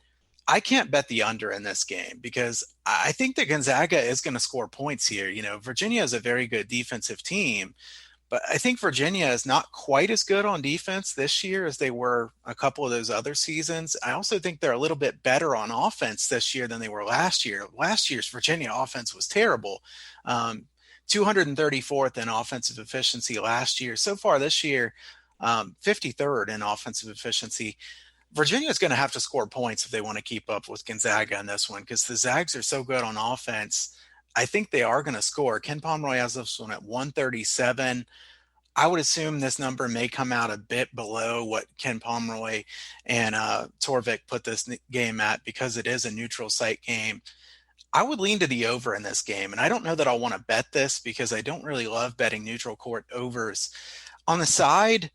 Speaker 2: I can't bet the under in this game because I think that Gonzaga is going to score points here. Virginia is a very good defensive team, but I think Virginia is not quite as good on defense this year as they were a couple of those other seasons. I also think they're a little bit better on offense this year than they were last year. Last year's Virginia offense was terrible. 234th in offensive efficiency last year. So far this year, 53rd in offensive efficiency. Virginia is going to have to score points if they want to keep up with Gonzaga in this one because the Zags are so good on offense. I think they are going to score. Ken Pomeroy has this one at 137. I would assume this number may come out a bit below what Ken Pomeroy and Torvik put this game at because it is a neutral site game. I would lean to the over in this game, and I don't know that I'll want to bet this because I don't really love betting neutral court overs. On the side,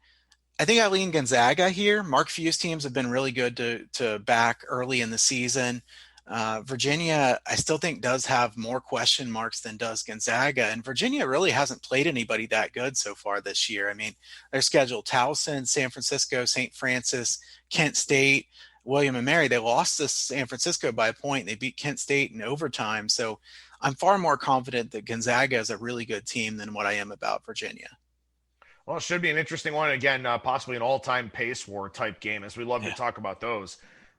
Speaker 2: I think I lean Gonzaga here. Mark Few's teams have been really good to back early in the season. Virginia, I still think, does have more question marks than does Gonzaga. And Virginia really hasn't played anybody that good so far this year. I mean, they're scheduled Towson, San Francisco, St. Francis, Kent State, William & Mary. They lost to San Francisco by a point. They beat Kent State in overtime. So I'm far more confident that Gonzaga is a really good team than what I am about Virginia.
Speaker 1: Well, it should be an interesting one. Again, possibly an all-time pace war type game, as we love to talk about those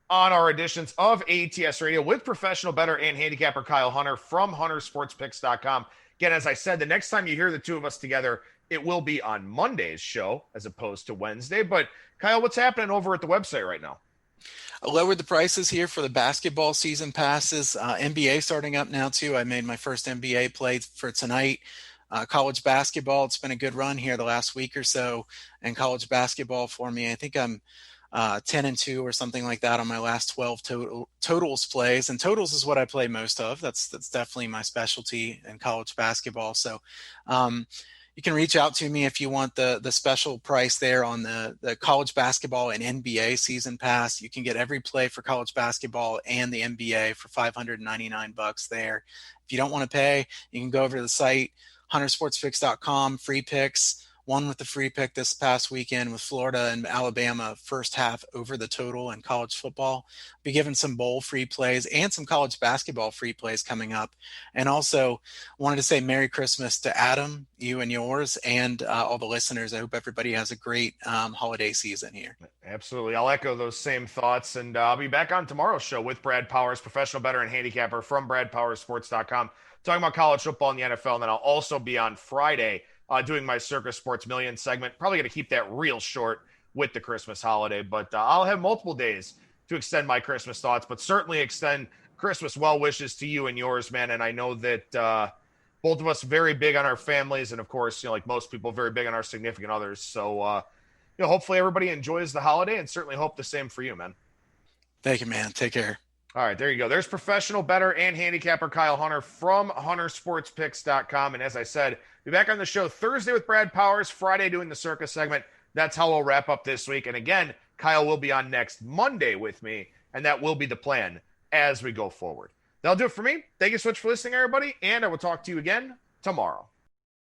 Speaker 1: on our editions of ATS Radio with professional bettor and handicapper Kyle Hunter from huntersportspicks.com. Again, as I said, the next time you hear the two of us together, it will be on Monday's show as opposed to Wednesday. But, Kyle, what's happening over at the website right now?
Speaker 2: I lowered the prices here for the basketball season passes. NBA starting up now, too. I made my first NBA play for tonight. College basketball, it's been a good run here the last week or so. And college basketball for me, I think I'm 10-2 or something like that on my last 12 totals plays. And totals is what I play most of. That's definitely my specialty in college basketball. So you can reach out to me if you want the special price there on the college basketball and NBA season pass. You can get every play for college basketball and the NBA for $599 there. If you don't want to pay, you can go over to the site, huntersportsfix.com, free picks. One with the free pick this past weekend with Florida and Alabama first half over the total in college football. Be given some bowl free plays and some college basketball free plays coming up. And also wanted to say Merry Christmas to Adam, you and yours, and all the listeners. I hope everybody has a great holiday season here.
Speaker 1: Absolutely. I'll echo those same thoughts. And I'll be back on tomorrow's show with Brad Powers, professional bettor and handicapper from BradPowersSports.com, talking about college football and the NFL. And then I'll also be on Friday doing my Circus Sports Million segment. Probably going to keep that real short with the Christmas holiday, but I'll have multiple days to extend my Christmas thoughts, but certainly extend Christmas well wishes to you and yours, man. And I know that both of us very big on our families, and of course, like most people, very big on our significant others. So, hopefully everybody enjoys the holiday, and certainly hope the same for you, man.
Speaker 2: Thank you, man. Take care.
Speaker 1: All right, there you go. There's professional bettor and handicapper Kyle Hunter from huntersportspicks.com. And as I said, be back on the show Thursday with Brad Powers, Friday doing the circus segment. That's how we'll wrap up this week. And again, Kyle will be on next Monday with me, and that will be the plan as we go forward. That'll do it for me. Thank you so much for listening, everybody, and I will talk to you again tomorrow.